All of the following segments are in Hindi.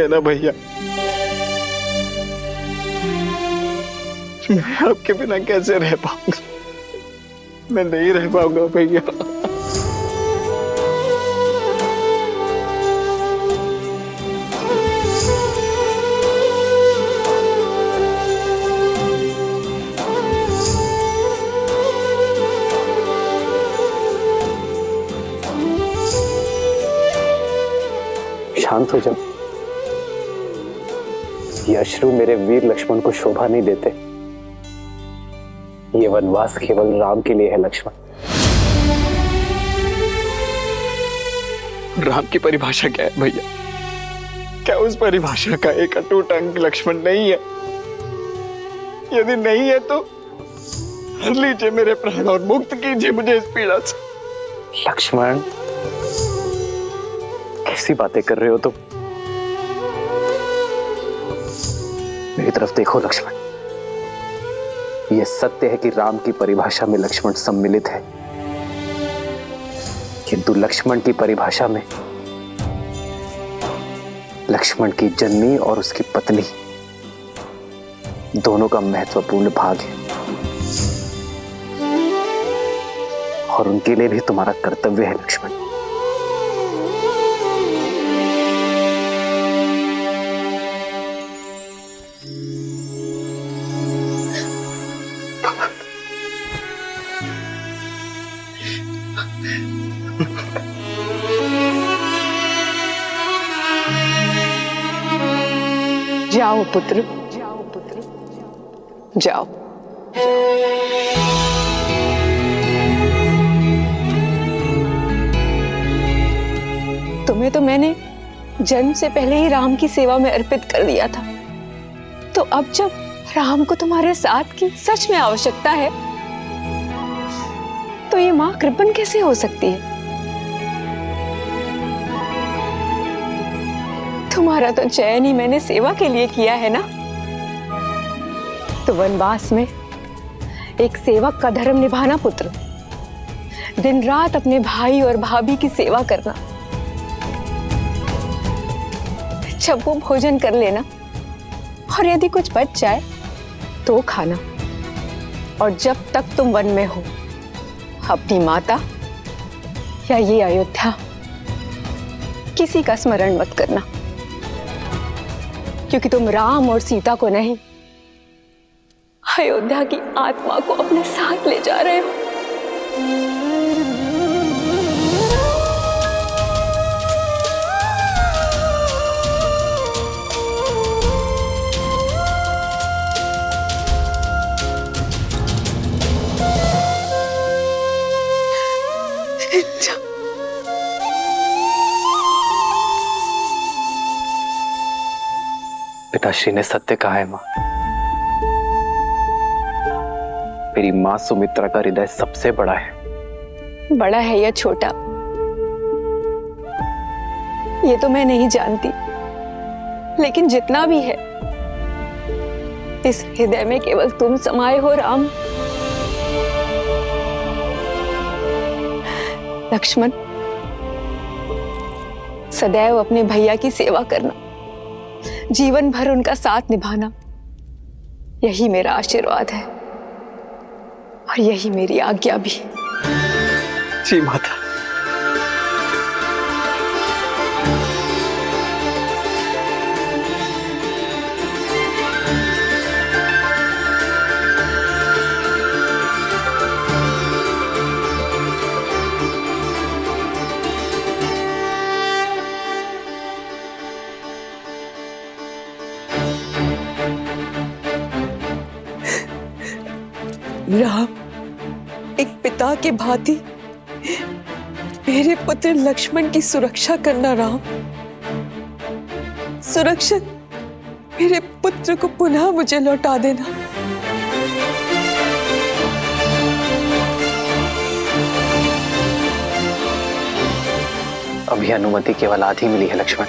है ना भैया, मैं आपके बिना कैसे रह पाऊंगा? मैं नहीं रह पाऊंगा भैया। शांत हो जाओ। ये अश्रु मेरे वीर लक्ष्मण को शोभा नहीं देते। ये वनवास केवल राम के लिए है लक्ष्मण। राम की परिभाषा क्या है भैया? क्या उस परिभाषा का एक अटूट अंग लक्ष्मण नहीं है? यदि नहीं है तो हर लीजिए मेरे प्राण और मुक्त कीजिए मुझे इस पीड़ा से। लक्ष्मण, कैसी बातें कर रहे हो तुम? मेरी तरफ देखो लक्ष्मण। यह सत्य है कि राम की परिभाषा में लक्ष्मण सम्मिलित है, किंतु लक्ष्मण की परिभाषा में लक्ष्मण की जननी और उसकी पत्नी दोनों का महत्वपूर्ण भाग है, और उनके लिए भी तुम्हारा कर्तव्य है लक्ष्मण। जाओ पुत्र, जाओ। तुम्हें तो मैंने जन्म से पहले ही राम की सेवा में अर्पित कर दिया था, तो अब जब राम को तुम्हारे साथ की सच में आवश्यकता है, तो ये मां कृपण कैसे हो सकती है? तुम्हारा तो चयन ही मैंने सेवा के लिए किया है ना। तो वनवास में एक सेवक का धर्म निभाना पुत्र, दिन रात अपने भाई और भाभी की सेवा करना, जब वो भोजन कर लेना और यदि कुछ बच जाए तो खाना, और जब तक तुम वन में हो अपनी माता या ये अयोध्या किसी का स्मरण मत करना, क्योंकि तुम राम और सीता को नहीं, अयोध्या की आत्मा को अपने साथ ले जा रहे हो। पिताश्री ने सत्य कहा है मां। मेरी मां सुमित्रा का हृदय सबसे बड़ा है। बड़ा है या छोटा, ये तो मैं नहीं जानती, लेकिन जितना भी है, इस हृदय में केवल तुम समाये हो राम। लक्ष्मण, सदैव अपने भैया की सेवा करना, जीवन भर उनका साथ निभाना, यही मेरा आशीर्वाद है और यही मेरी आज्ञा भी। जी माता। राम, एक पिता के भांति मेरे पुत्र लक्ष्मण की सुरक्षा करना राम। सुरक्षित मेरे पुत्र को पुनः मुझे लौटा देना। अभी अनुमति केवल आधी मिली है लक्ष्मण।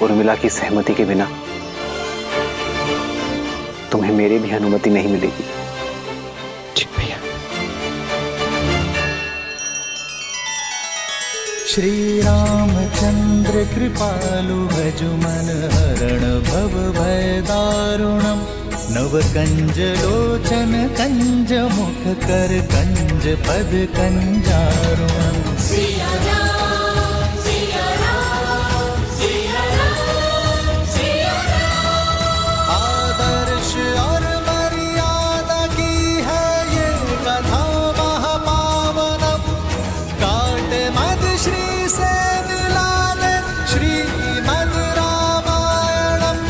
उर्मिला की सहमति के बिना तुम्हें मेरी भी अनुमति नहीं मिलेगी। जी भैया। श्री रामचंद्र कृपालु भजु मन हरण भव भय दारुणम नव कंज लोचन कंज मुख कर कंज पद कंजारुणम। सिया राम, सिया राम, सिया राम, सिया राम। आदर्श और मर्यादा की है ये कथा महापावनम काट मद श्री से मिलाने श्रीमद रामायणम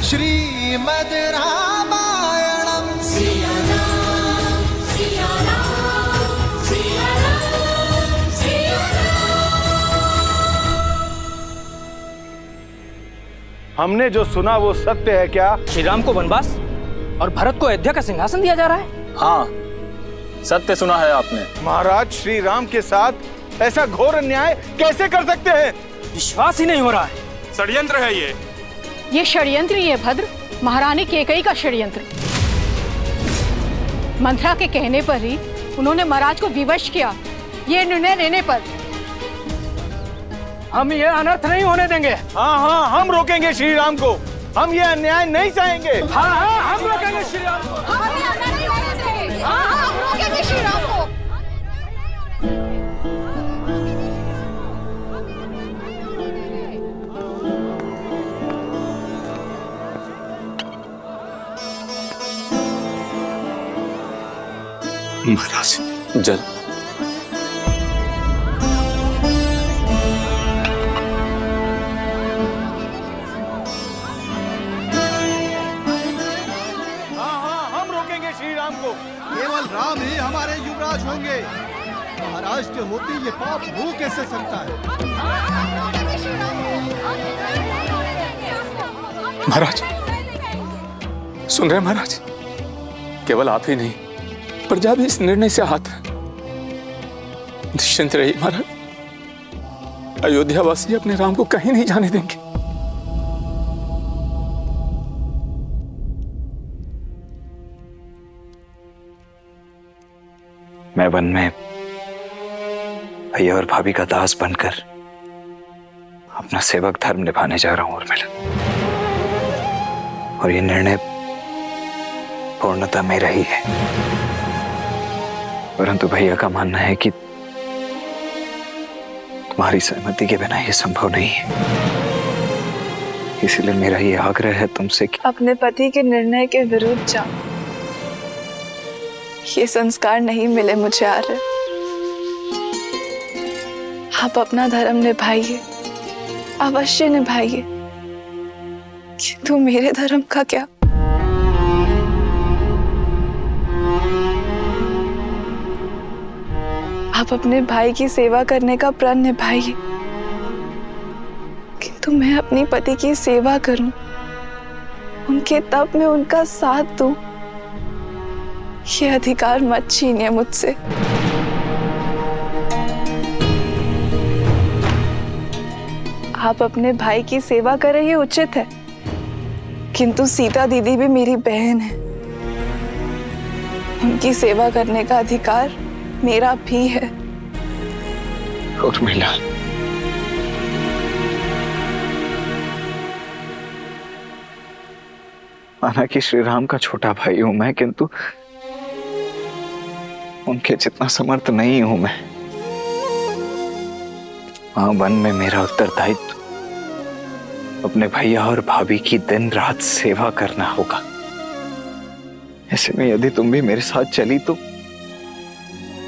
श्रीमद रामायणम। सिया राम, सिया राम, सिया राम, सिया राम। हमने जो सुना वो सत्य है क्या? श्री राम को वनवास और भरत को अयोध्या का सिंहासन दिया जा रहा है। हाँ, सत्य सुना है आपने। महाराज श्री राम के साथ ऐसा घोर अन्याय कैसे कर सकते हैं? विश्वास ही नहीं हो रहा है। षड्यंत्र है ये षड्यंत्र ही है भद्र, महारानी केकई का षड्यंत्र। मंत्रा के कहने पर ही उन्होंने महाराज को विवश किया। ये निर्णय लेने पर हम ये अनर्थ नहीं होने देंगे। हाँ हाँ, हम रोकेंगे श्री राम को। हम ये अन्याय नहीं सहेंगे। हाँ हाँ, हम रोकेंगे श्री राम को। हम रोकेंगे श्री राम को। महाराज जल। हाँ हाँ, हम रोकेंगे श्री राम को। केवल राम ही हमारे युवराज होंगे। महाराज के होते ये पाप हो कैसे सकता है? महाराज सुन रहे हैं महाराज? केवल आप ही नहीं, प्रजा भी इस निर्णय से आहत है। निश्चिंत रहिए महाराज, अयोध्यावासी अपने राम को कहीं नहीं जाने देंगे। मैं वन में भैया और भाभी का दास बनकर अपना सेवक धर्म निभाने जा रहा हूं उर्मिला। और ये निर्णय पूर्णतः मेरा ही है, परंतु भैया का मानना है कि तुम्हारी सहमति के बिना यह संभव नहीं है। इसलिए मेरा ये आग्रह है तुमसे कि अपने पति के निर्णय के विरुद्ध जाओ। ये संस्कार नहीं मिले मुझे आर्य। आप अपना धर्म निभाइए, अवश्य निभाइए, किंतु मेरे धर्म का क्या? आप अपने भाई की सेवा करने का प्रण निभाइए, किंतु मैं अपनी पति की सेवा करूं, उनके तप में उनका साथ दूं, ये अधिकार मत छीनिए मुझसे। आप अपने भाई की सेवा करें ये उचित है, किंतु सीता दीदी भी मेरी बहन है। उनकी सेवा करने का अधिकार मेरा भी है। उर्मिला, माना कि श्री राम का छोटा भाई हूं मैं, किंतु उनके जितना समर्थ नहीं हूं मैं। वहां वन में मेरा उत्तरदायित्व अपने भैया और भाभी की दिन रात सेवा करना होगा। ऐसे में यदि तुम भी मेरे साथ चली तो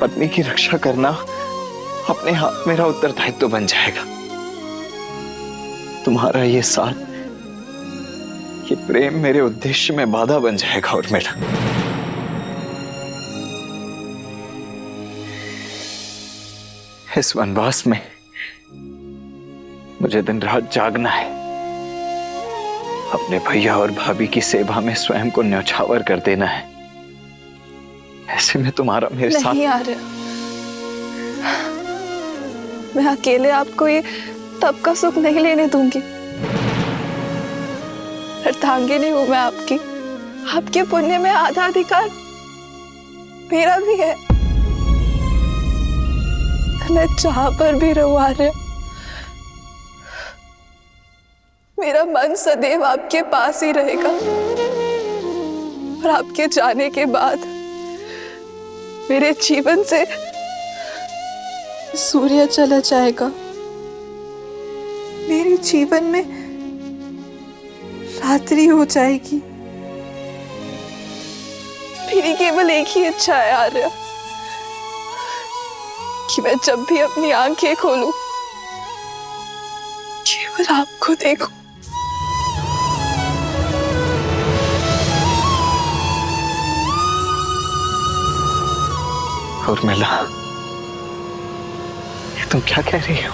पत्नी की रक्षा करना अपने हाथ मेरा उत्तरदायित्व बन जाएगा। तुम्हारा ये साथ, ये प्रेम मेरे उद्देश्य में बाधा बन जाएगा। और मेरा इस वनवास में मुझे दिन रात जागना है, अपने भैया और भाभी की सेवा में स्वयं को न्यौछावर कर देना है। ऐसे में तुम्हारा मेरे साथ नहीं आ रहा। मैं अकेले आपको ये तब का सुख नहीं लेने दूंगी। अर्धांगिनी हूं मैं आपकी। आपके पुण्य में आधा अधिकार मेरा भी है। मैं जहां पर भी रहूं आर्य, मेरा मन सदैव आपके पास ही रहेगा। और आपके जाने के बाद मेरे जीवन से सूर्य चला जाएगा। मेरे जीवन में रात्रि हो जाएगी। मेरी केवल एक ही इच्छा है आर्य, कि मैं जब भी अपनी आंखें खोलूं केवल आपको देखूं। उर्मिला, ये तुम क्या कह रही हो?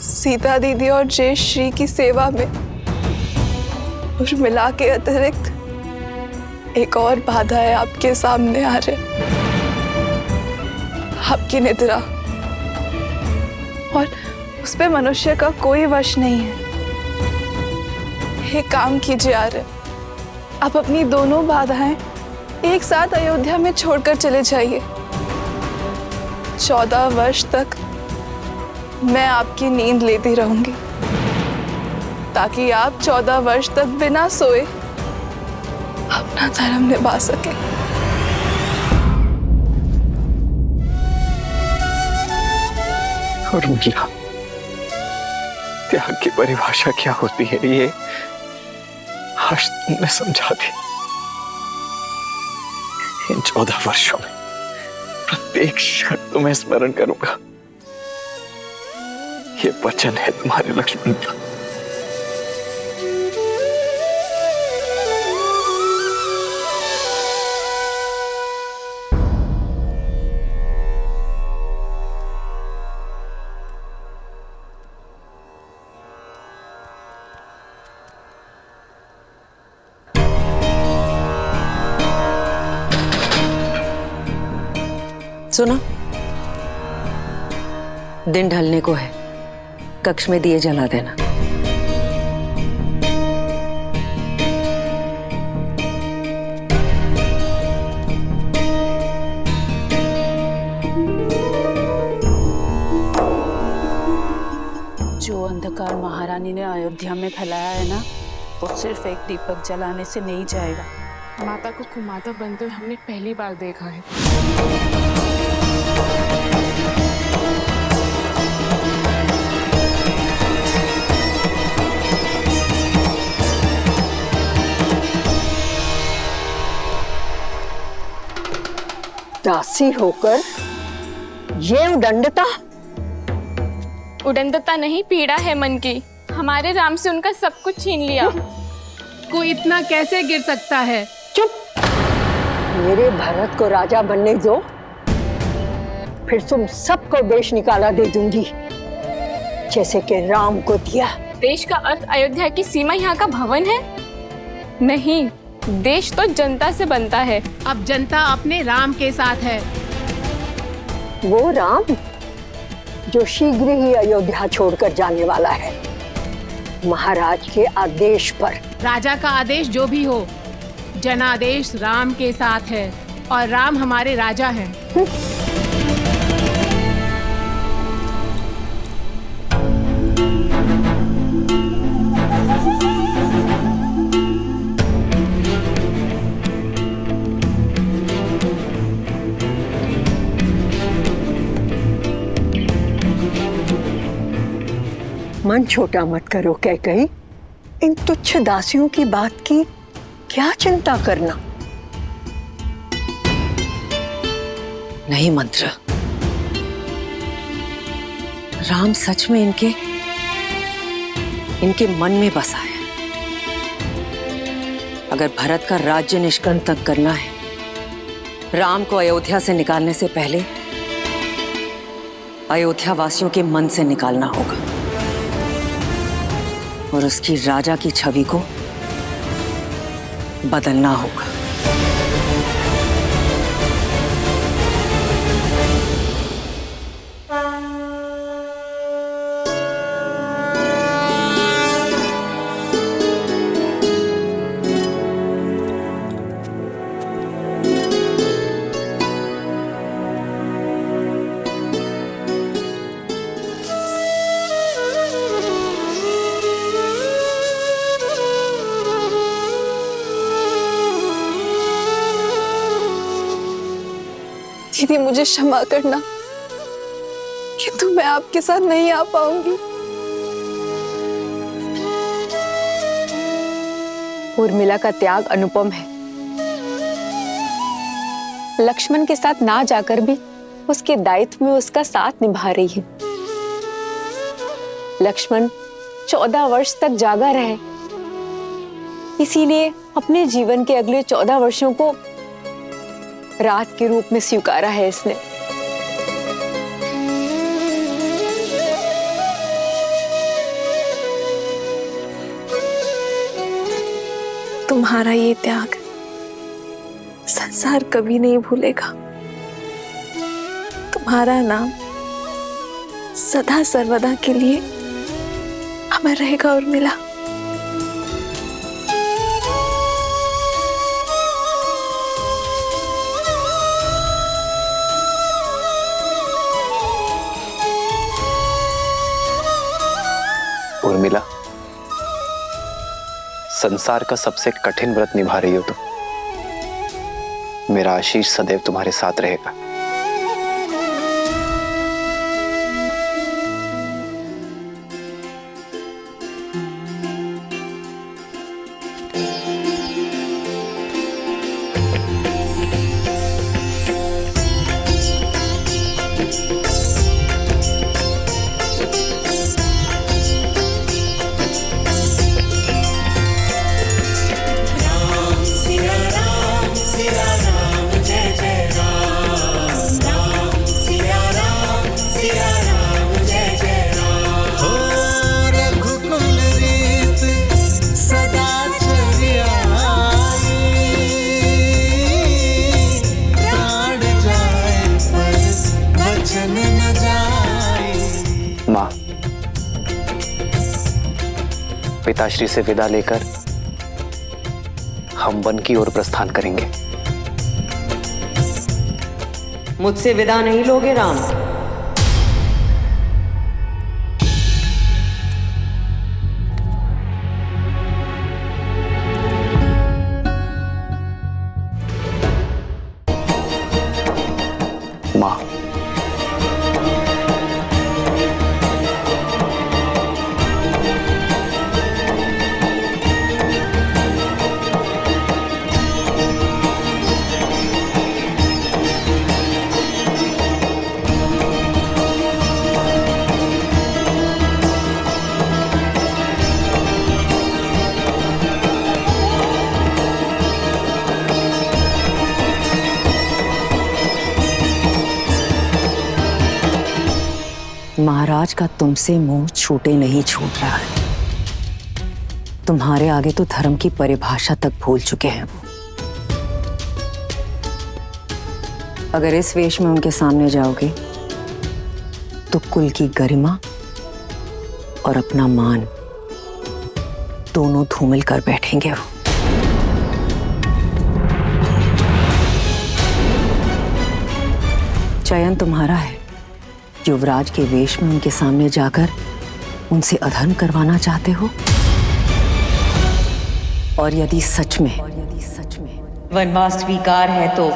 सीता दीदी और जयश्री की सेवा में उर्मिला के अतिरिक्त एक और बाधा है आपके सामने आ रहे, आपकी निद्रा, और उस पे मनुष्य का कोई वश नहीं है। एक काम कीजिए आर्य, आप अपनी दोनों बाधाएं एक साथ अयोध्या में छोड़कर चले जाइए। 14 वर्ष तक मैं आपकी नींद लेती रहूंगी, ताकि आप 14 वर्ष तक बिना सोए अपना धर्म निभा सके। उर्मिला, त्याग की परिभाषा क्या होती है ये आज तुमने समझा दी। इन 14 वर्षों में प्रत्येक क्षण तुम्हें स्मरण करूंगा, ये वचन है तुम्हारे लक्ष्मण का। सुनो, दिन ढलने को है, कक्ष में दिए जला देना। जो अंधकार महारानी ने अयोध्या में फैलाया है ना, वो सिर्फ एक दीपक जलाने से नहीं जाएगा। माता को कुमाता बनते हुए हमने पहली बार देखा है। दासी होकर ये उदंडता? उदंडता नहीं, पीड़ा है मन की। हमारे राम से उनका सब कुछ छीन लिया। कोई इतना कैसे गिर सकता है? चुप! मेरे भरत को राजा बनने दो, फिर तुम सबको देश निकाला दे दूंगी, जैसे कि राम को दिया। देश का अर्थ अयोध्या की सीमा यहाँ का भवन है? नहीं, देश तो जनता से बनता है। अब जनता अपने राम के साथ है। वो राम जो शीघ्र ही अयोध्या छोड़कर जाने वाला है, महाराज के आदेश पर। राजा का आदेश जो भी हो, जनादेश राम के साथ है, और राम हमारे राजा हैं। मन छोटा मत करो कैकई, इन तुच्छ दासियों की बात की क्या चिंता करना। नहीं मंत्र, राम सच में इनके मन में बसा है। अगर भरत का राज्य निष्कंटक करना है, राम को अयोध्या से निकालने से पहले अयोध्या वासियों के मन से निकालना होगा, और उसकी राजा की छवि को बदलना होगा। दीदी मुझे क्षमा करना, किंतु मैं आपके साथ नहीं आ पाऊंगी। उर्मिला का त्याग अनुपम है। लक्ष्मण के साथ ना जाकर भी उसके दायित्व में उसका साथ निभा रही है। लक्ष्मण 14 वर्ष तक जागा रहे, इसीलिए अपने जीवन के अगले 14 वर्षों को रात के रूप में स्वीकारा है इसने। तुम्हारा ये त्याग संसार कभी नहीं भूलेगा। तुम्हारा नाम सदा सर्वदा के लिए अमर रहेगा उर्मिला। उर्मिला, संसार का सबसे कठिन व्रत निभा रही हो तुम। मेरा आशीष सदैव तुम्हारे साथ रहेगा। माँ, पिताश्री से विदा लेकर हम वन की ओर प्रस्थान करेंगे। मुझसे विदा नहीं लोगे राम? माँ, महाराज का तुमसे मुंह छूटे नहीं छूट रहा है। तुम्हारे आगे तो धर्म की परिभाषा तक भूल चुके हैं वो। अगर इस वेश में उनके सामने जाओगे तो कुल की गरिमा और अपना मान दोनों धूमिल कर बैठेंगे वो। चयन तुम्हारा है। युवराज के वेश में उनके सामने जाकर उनसे अधर्म करवाना चाहते हो, और यदि सच में वनवास स्वीकार है तो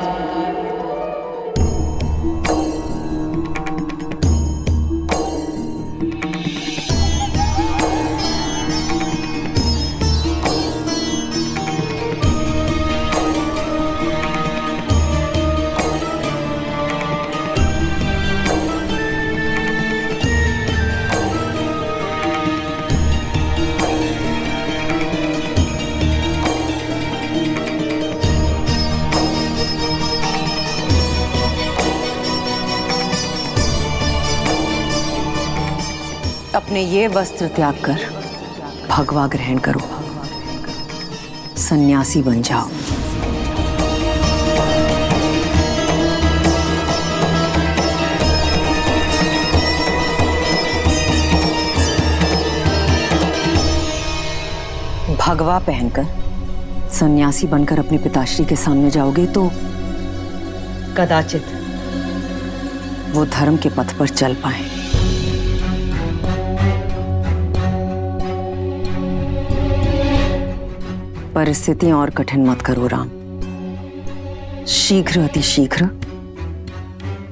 अपने ये वस्त्र त्याग कर भगवा ग्रहण करो, सन्यासी बन जाओ। भगवा पहनकर सन्यासी बनकर अपने पिताश्री के सामने जाओगे तो कदाचित वो धर्म के पथ पर चल पाए। परिस्थितियां और कठिन मत करो राम। शीघ्र अतिशीघ्र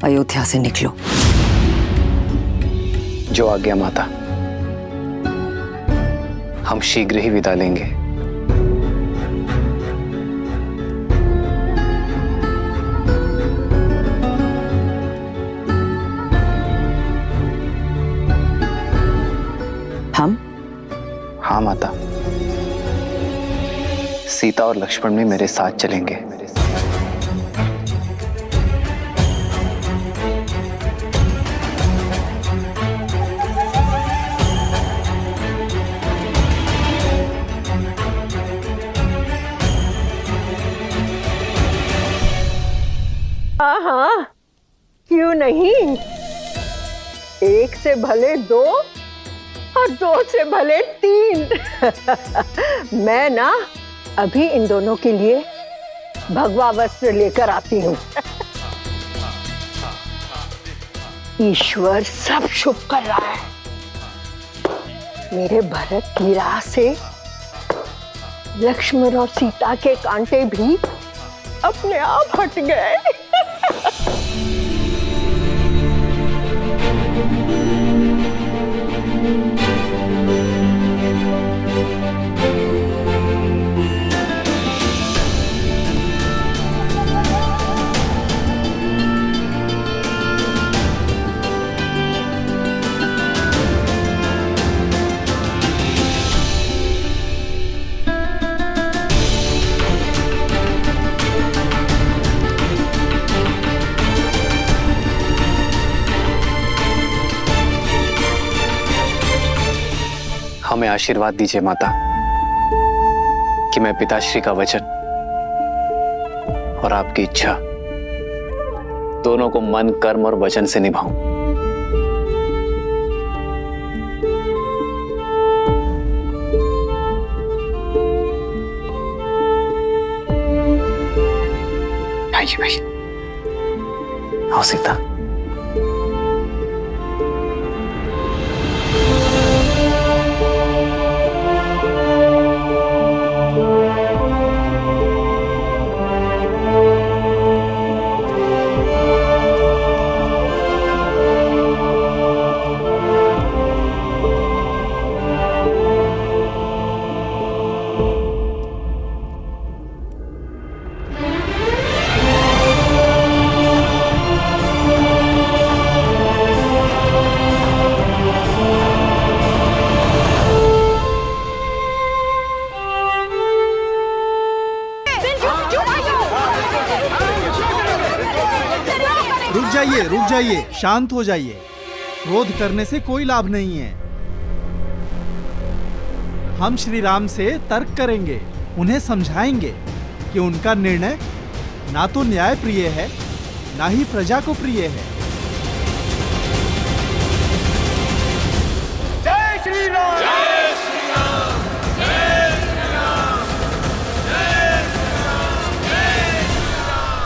अयोध्या से निकलो। जो आज्ञा माता। हम शीघ्र ही विदा लेंगे। हम? हाँ माता, सीता और लक्ष्मण भी मेरे साथ चलेंगे। हाँ, क्यों नहीं? एक से भले दो और दो से भले तीन। मैं ना अभी इन दोनों के लिए भगवा वस्त्र लेकर आती हूँ। ईश्वर सब शुभ कर रहा है। मेरे भरत की राह से लक्ष्मण और सीता के कांटे भी अपने आप हट गए। हमें आशीर्वाद दीजिए माता कि मैं पिताश्री का वचन और आपकी इच्छा दोनों को मन, कर्म और वचन से निभाऊं। आइए भाई, आओ सीता। रुक जाइए, शांत हो जाइए। क्रोध करने से कोई लाभ नहीं है। हम श्री राम से तर्क करेंगे, उन्हें समझाएंगे कि उनका निर्णय ना तो न्याय प्रिय है, ना ही प्रजा को प्रिय है। जय श्री राम, जय श्री राम, जय श्री राम, जय श्री राम, जय श्री राम।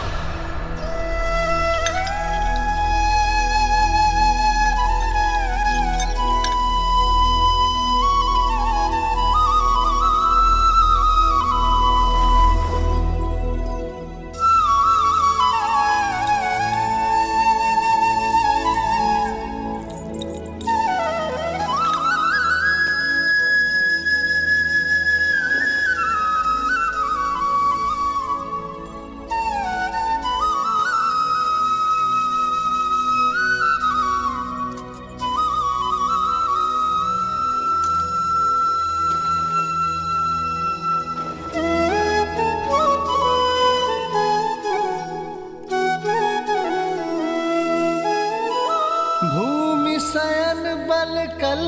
भूमि शयन बल कल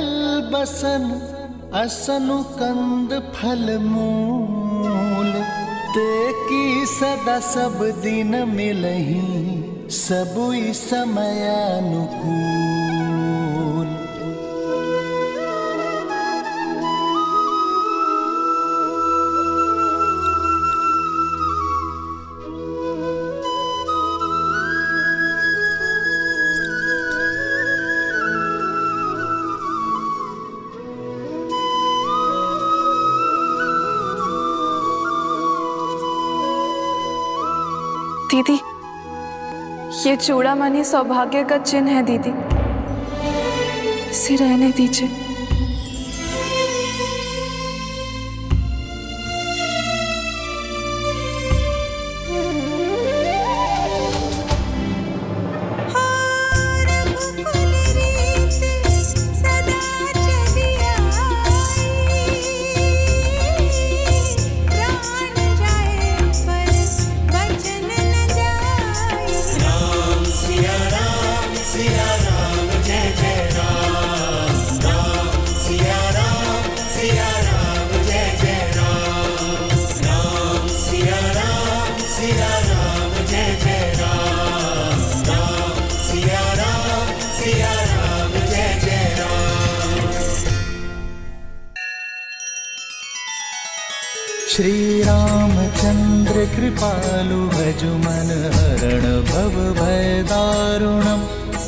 बसन असनु कंद फल मूल ते की सदा सब दिन मिलही सबुई समयानुकूल। दीदी, ये चूड़ामणि सौभाग्य का चिन्ह है दीदी, इसे रहने दीजिए। श्री रामचंद्र कृपालु भजु मन हरण भव भय दारुणम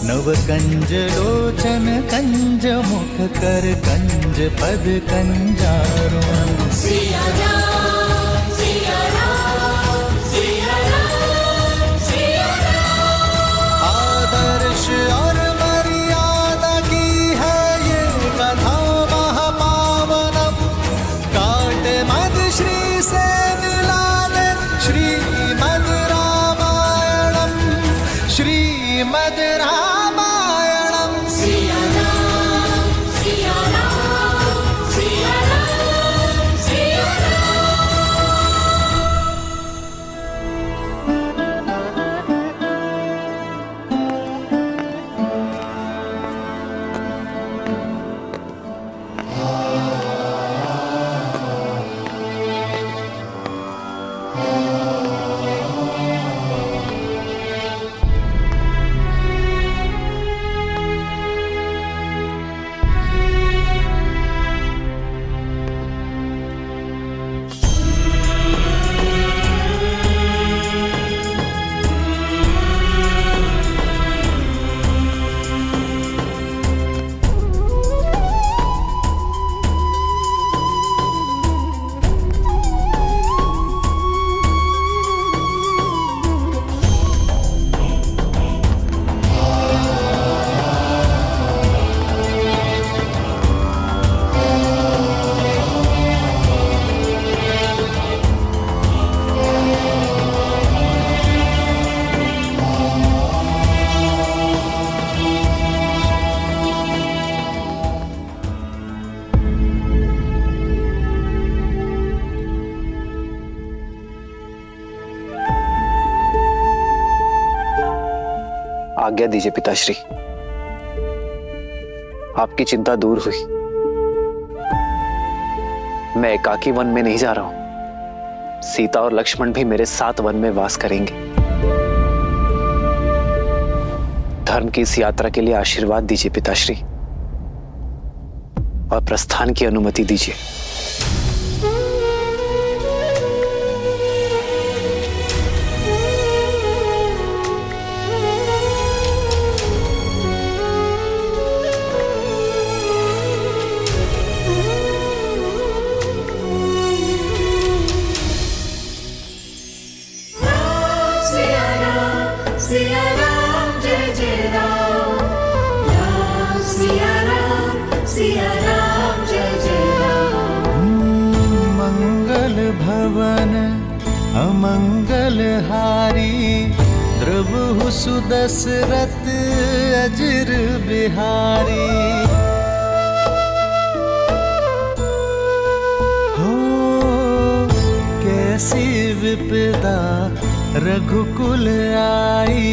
नव कंज लोचन कंज मुख कर कंज पद कंजारुणम। सिया राम सिया राम सिया राम सिया राम। आदर्श और मर्यादा की है ये कथा महापावनम। काट मद श्री से मिला दे श्रीमद् रामायणम श्रीमद् रामायणम। सिया राम सिया राम सिया राम सिया आज्ञा दीजिए पिताश्री, आपकी चिंता दूर हुई। मैं एकाकी वन में नहीं जा रहा हूं, सीता और लक्ष्मण भी मेरे साथ वन में वास करेंगे। धर्म की इस यात्रा के लिए आशीर्वाद दीजिए पिताश्री और प्रस्थान की अनुमति दीजिए। सिया राम जय जय राम। राम सिया राम जय जय राम। मंगल भवन अमंगल हारी द्रवहु सुदशरथ अजर बिहारी। हो कैसी विपदा रघुकुल आई,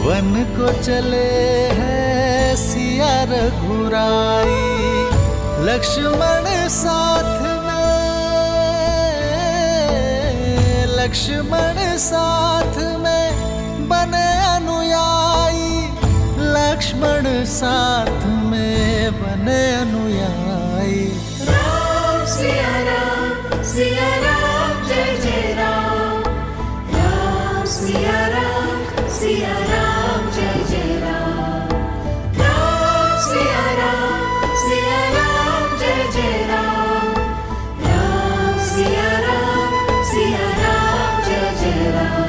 वन को चले हैं सिया रघुराई। लक्ष्मण साथ में, लक्ष्मण साथ में बने अनुयायी। लक्ष्मण साथ में बने अनुयायी। राम सिया राम जय जय राम। राम सिया राम जय जय राम। राम सिया राम जय जय राम। राम सिया राम जय जय राम।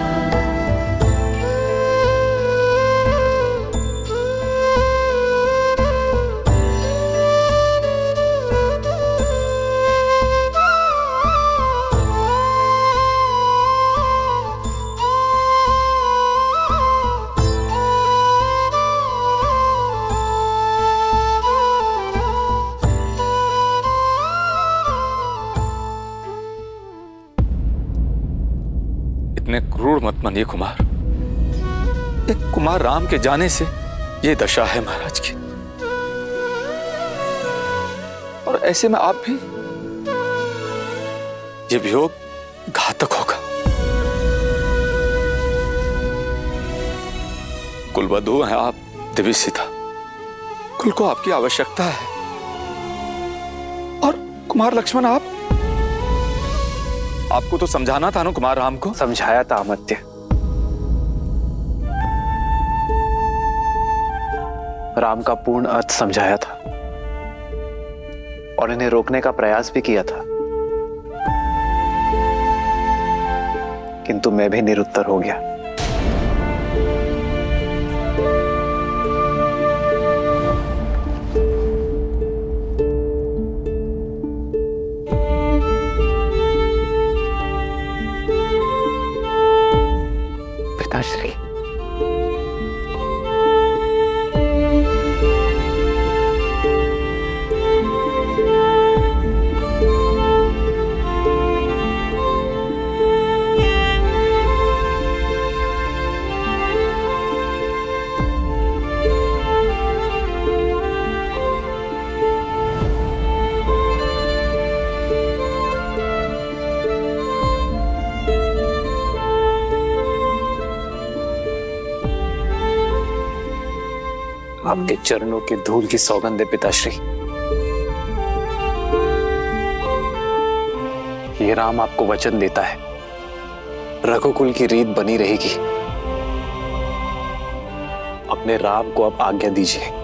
इतने क्रूर मत बनिए कुमार। एक कुमार राम के जाने से ये दशा है महाराज की, और ऐसे में आप भी, ये वियोग घातक होगा। कुलवधू हैं आप देवी सीता, कुल को आपकी आवश्यकता है। और कुमार लक्ष्मण, आपको तो समझाना था ना कुमार राम को। समझाया था अमात्य, राम का पूर्ण अर्थ समझाया था और इन्हें रोकने का प्रयास भी किया था, किंतु मैं भी निरुत्तर हो गया। पिताश्री, आपके चरणों की धूल की सौगंध है पिताश्री। ये राम आपको वचन देता है, रघुकुल की रीत बनी रहेगी। अपने राम को अब आज्ञा दीजिए।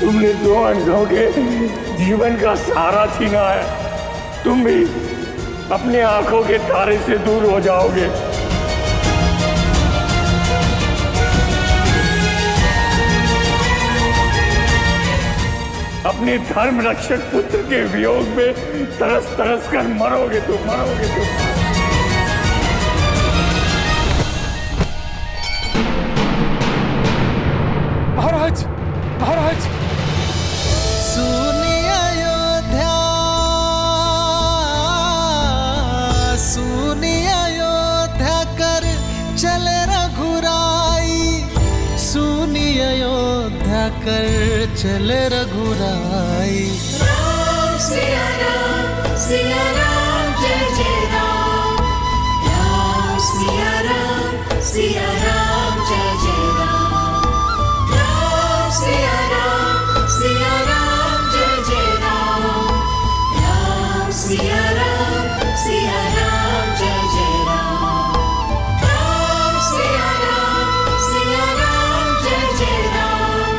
तुमने दो अंधों के जीवन का सहारा छीना है। तुम भी अपने आंखों के तारे से दूर हो जाओगे। अपने धर्म रक्षक पुत्र के वियोग में तरस तरस कर मरोगे तुम। महाराज, महाराज, सुनी अयोध्या, सुनी अयोध्या कर चले रघुराई, सुनी अयोध्या कर चले रघुराई। राम सिया राम, सिया राम जय जय राम। राम सिया राम, सिया राम जय जय राम। राम सिया राम, सिया राम जय जय राम। राम सिया राम, सिया राम जय जय राम। राम सिया राम, सिया राम जय जय राम।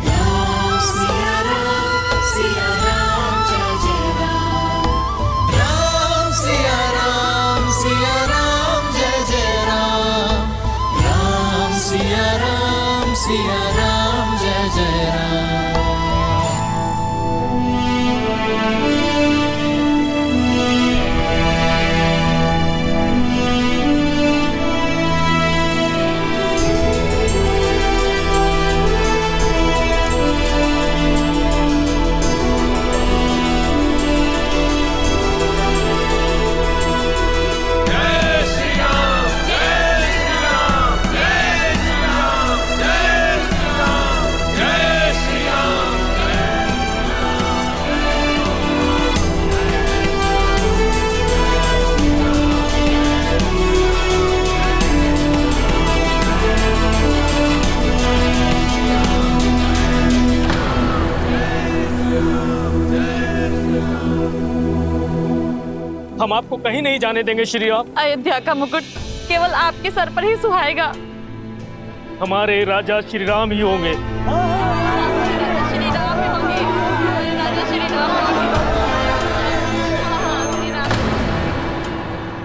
राम सिया राम, सिया राम जय जय हम आपको कहीं नहीं जाने देंगे श्री राम। अयोध्या का मुकुट केवल आपके सर पर ही सुहाएगा। हमारे राजा श्री राम ही होंगे।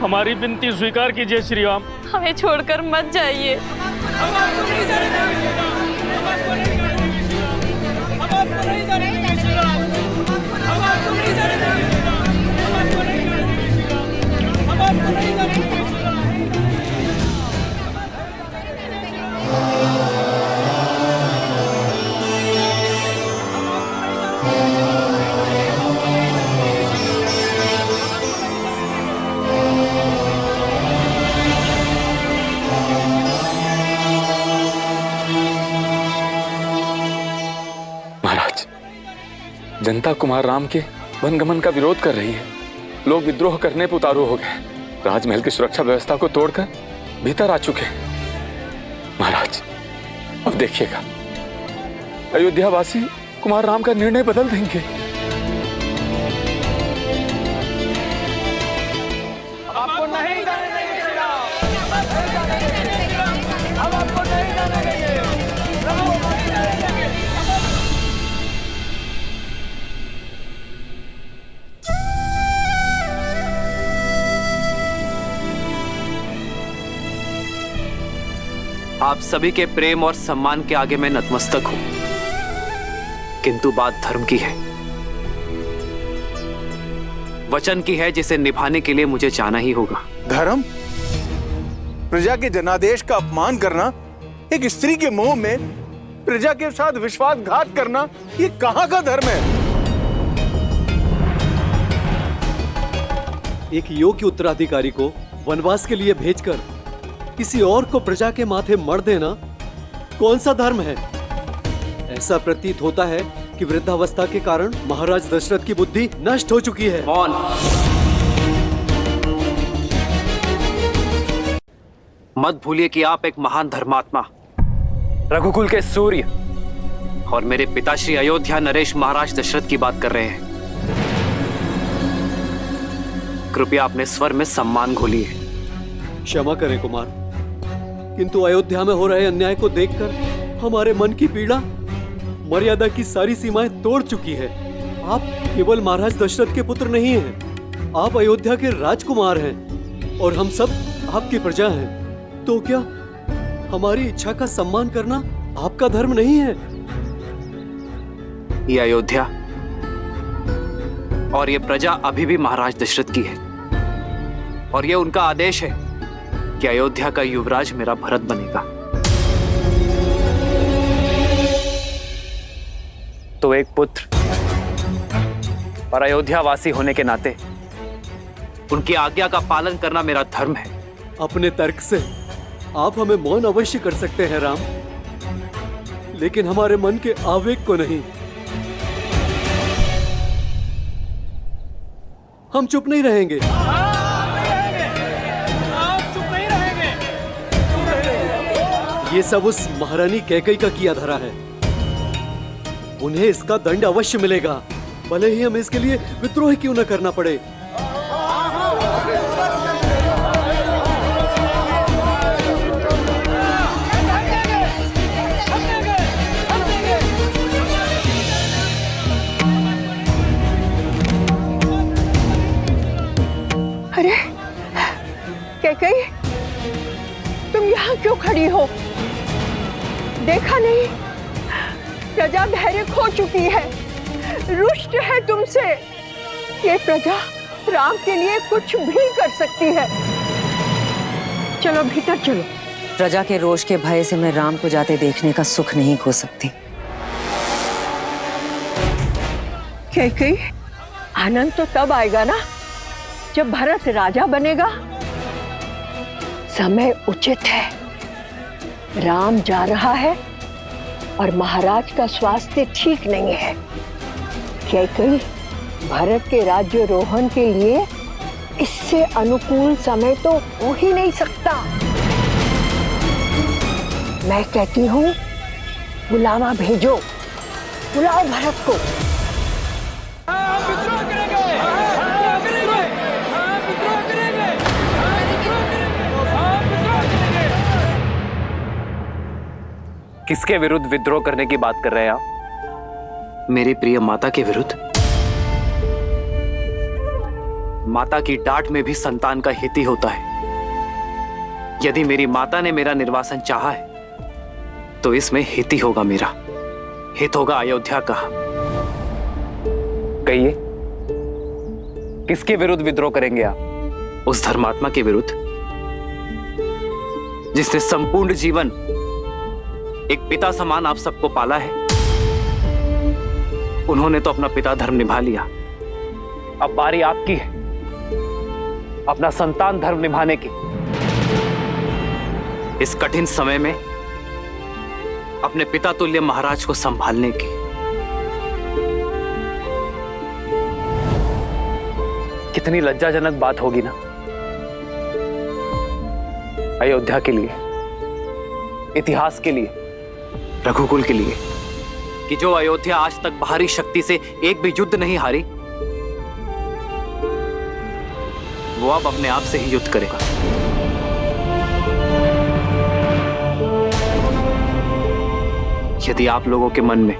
हमारी विनती स्वीकार कीजिए श्री राम। हमें छोड़कर मत जाइए। महाराज, जनता कुमार राम के वनगमन का विरोध कर रही है। लोग विद्रोह करने पर उतारू हो गए। राजमहल की सुरक्षा व्यवस्था को तोड़कर भीतर आ चुके हैं। महाराज, अब देखिएगा, अयोध्यावासी कुमार राम का निर्णय बदल देंगे। आपको नहीं जाने देंगे श्री राम। हम आपको नहीं जाने देंगे। आप सभी के प्रेम और सम्मान के आगे मैं नतमस्तक हूं, किंतु बात धर्म की है, वचन की है, जिसे निभाने के लिए मुझे जाना ही होगा। धर्म? प्रजा के जनादेश का अपमान करना, एक स्त्री के मोह में प्रजा के साथ विश्वासघात करना, ये कहां का धर्म है? एक योग्य उत्तराधिकारी को वनवास के लिए भेजकर किसी और को प्रजा के माथे मर देना कौन सा धर्म है? ऐसा प्रतीत होता है कि वृद्धावस्था के कारण महाराज दशरथ की बुद्धि नष्ट हो चुकी है। मौन। मत भूलिए कि आप एक महान धर्मात्मा, रघुकुल के सूर्य और मेरे पिताश्री अयोध्या नरेश महाराज दशरथ की बात कर रहे हैं। कृपया अपने स्वर में सम्मान घोलिए। क्षमा करें कुमार, किंतु अयोध्या में हो रहे अन्याय को देखकर हमारे मन की पीड़ा मर्यादा की सारी सीमाएं तोड़ चुकी है। आप केवल महाराज दशरथ के पुत्र नहीं हैं, आप अयोध्या के राजकुमार हैं और हम सब आपकी प्रजा हैं। तो क्या हमारी इच्छा का सम्मान करना आपका धर्म नहीं है? ये अयोध्या और ये प्रजा अभी भी महाराज दशरथ की है और ये उनका आदेश है कि अयोध्या का युवराज मेरा भरत बनेगा। तो एक पुत्र और अयोध्यावासी होने के नाते उनकी आज्ञा का पालन करना मेरा धर्म है। अपने तर्क से आप हमें मौन अवश्य कर सकते हैं राम, लेकिन हमारे मन के आवेग को नहीं। हम चुप नहीं रहेंगे। ये सब उस महारानी कैकई का किया धरा है। उन्हें इसका दंड अवश्य मिलेगा, भले ही हमें इसके लिए विद्रोह क्यों न करना पड़े। अरे कैकई, तुम यहाँ क्यों खड़ी हो? देखा नहीं, प्रजा धैर्य खो चुकी है, रुष्ट है तुमसे। ये प्रजा राम के लिए कुछ भी कर सकती है। चलो भीतर चलो। प्रजा के रोष के भय से मैं राम को जाते देखने का सुख नहीं खो सकती। कैकई, आनंद तो तब आएगा ना जब भरत राजा बनेगा। समय उचित है, राम जा रहा है और महाराज का स्वास्थ्य ठीक नहीं है। कैकई, भरत के राज्यारोहण के लिए इससे अनुकूल समय तो हो ही नहीं सकता। मैं कहती हूँ बुलावा भेजो, बुलाओ भरत को। किसके विरुद्ध विद्रोह करने की बात कर रहे हैं आप? मेरी प्रिय माता के विरुद्ध? माता की डांट में भी संतान का हित ही होता है। यदि मेरी माता ने मेरा निर्वासन चाहा है तो इसमें हित ही होगा मेरा, हित होगा अयोध्या का। कहिए, किसके विरुद्ध विद्रोह करेंगे आप? उस धर्मात्मा के विरुद्ध जिसने संपूर्ण जीवन एक पिता समान आप सबको पाला है। उन्होंने तो अपना पिता धर्म निभा लिया, अब बारी आपकी है अपना संतान धर्म निभाने की। इस कठिन समय में अपने पिता तुल्य महाराज को संभालने की। कितनी लज्जाजनक बात होगी ना अयोध्या के लिए, इतिहास के लिए, रघुकुल के लिए, कि जो अयोध्या आज तक बाहरी शक्ति से एक भी युद्ध नहीं हारी, वो अब अपने आप से ही युद्ध करेगा। यदि आप लोगों के मन में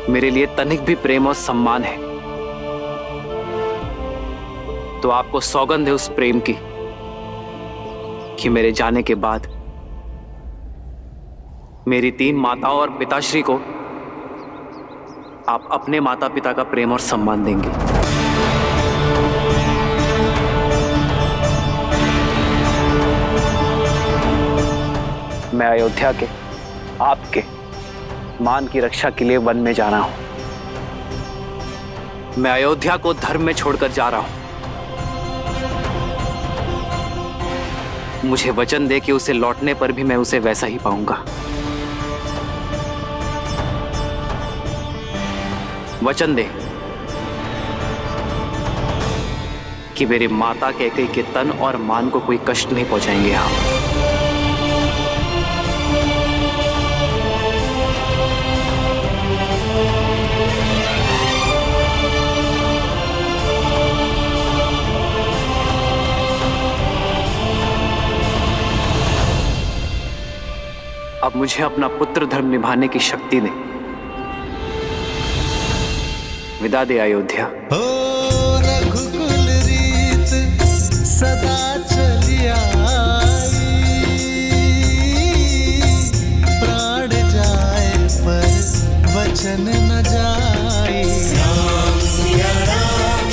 मेरे लिए तनिक भी प्रेम और सम्मान है तो आपको सौगंध है उस प्रेम की कि मेरे जाने के बाद मेरी 3 माताओं और पिताश्री को आप अपने माता पिता का प्रेम और सम्मान देंगे। मैं अयोध्या के, आपके मान की रक्षा के लिए वन में जा रहा हूं। मैं अयोध्या को धर्म में छोड़कर जा रहा हूं। मुझे वचन दे कि उसे लौटने पर भी मैं उसे वैसा ही पाऊंगा। वचन दे कि मेरी माता कैकेयी के तन और मान को कोई कष्ट नहीं पहुंचाएंगे आप। अब मुझे अपना पुत्र धर्म निभाने की शक्ति दे। विदा दे अयोध्या। ओ रघुकुल रीत सदा चली आई, प्राण जाए पर वचन न जाए। राम सिया राम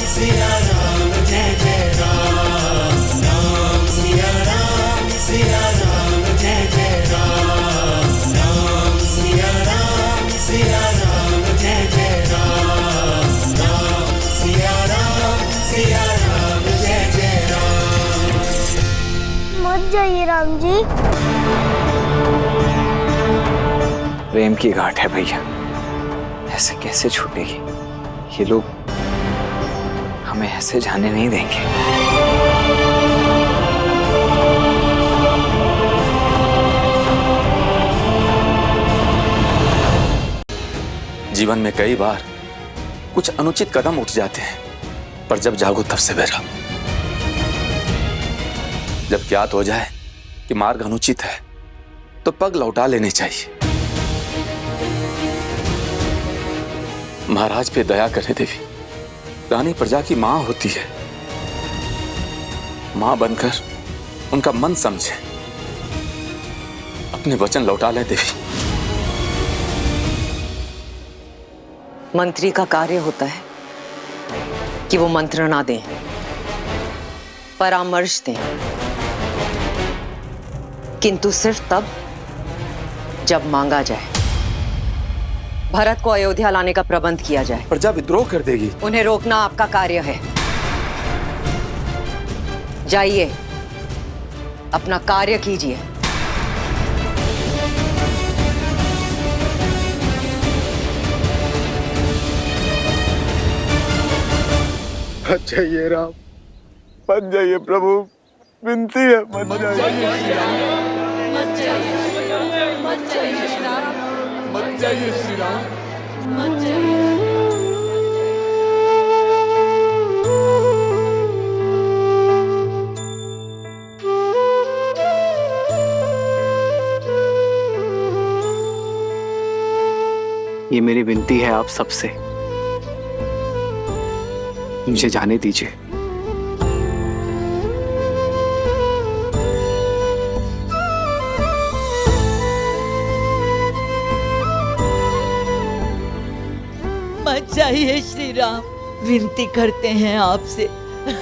जय जय राम। राम सिया राम जय जय राम। राम सिया राम जय जय राम। राम सिया राम जय जय राम। मत जाइए राम जी। प्रेम की घाट है भैया, ऐसे कैसे छूटेगी? ये लोग हमें ऐसे जाने नहीं देंगे। जीवन में कई बार कुछ अनुचित कदम उठ जाते हैं, पर जब जागो तब सवेरा। जब ज्ञात हो जाए कि मार्ग अनुचित है तो पग लौटा लेने चाहिए। महाराज पे दया करे देवी। रानी प्रजा की मां होती है, मां बनकर उनका मन समझे। अपने वचन लौटा ले देवी। मंत्री का कार्य होता है कि वो मंत्रणा दें, परामर्श दें, किंतु सिर्फ तब जब मांगा जाए। भरत को अयोध्या लाने का प्रबंध किया जाए। प्रजा विद्रोह कर देगी। उन्हें रोकना आपका कार्य है। जाइए, अपना कार्य कीजिए। मत जाइए राम, मत जाइए प्रभु, विनती है मत जाइए। मत जाइए श्री राम। मत जाइए श्री राम। मत जाइए। ये मेरी विनती है आप सबसे, मुझे जाने दीजिए। मत जाइए श्री राम, विनती करते हैं आपसे,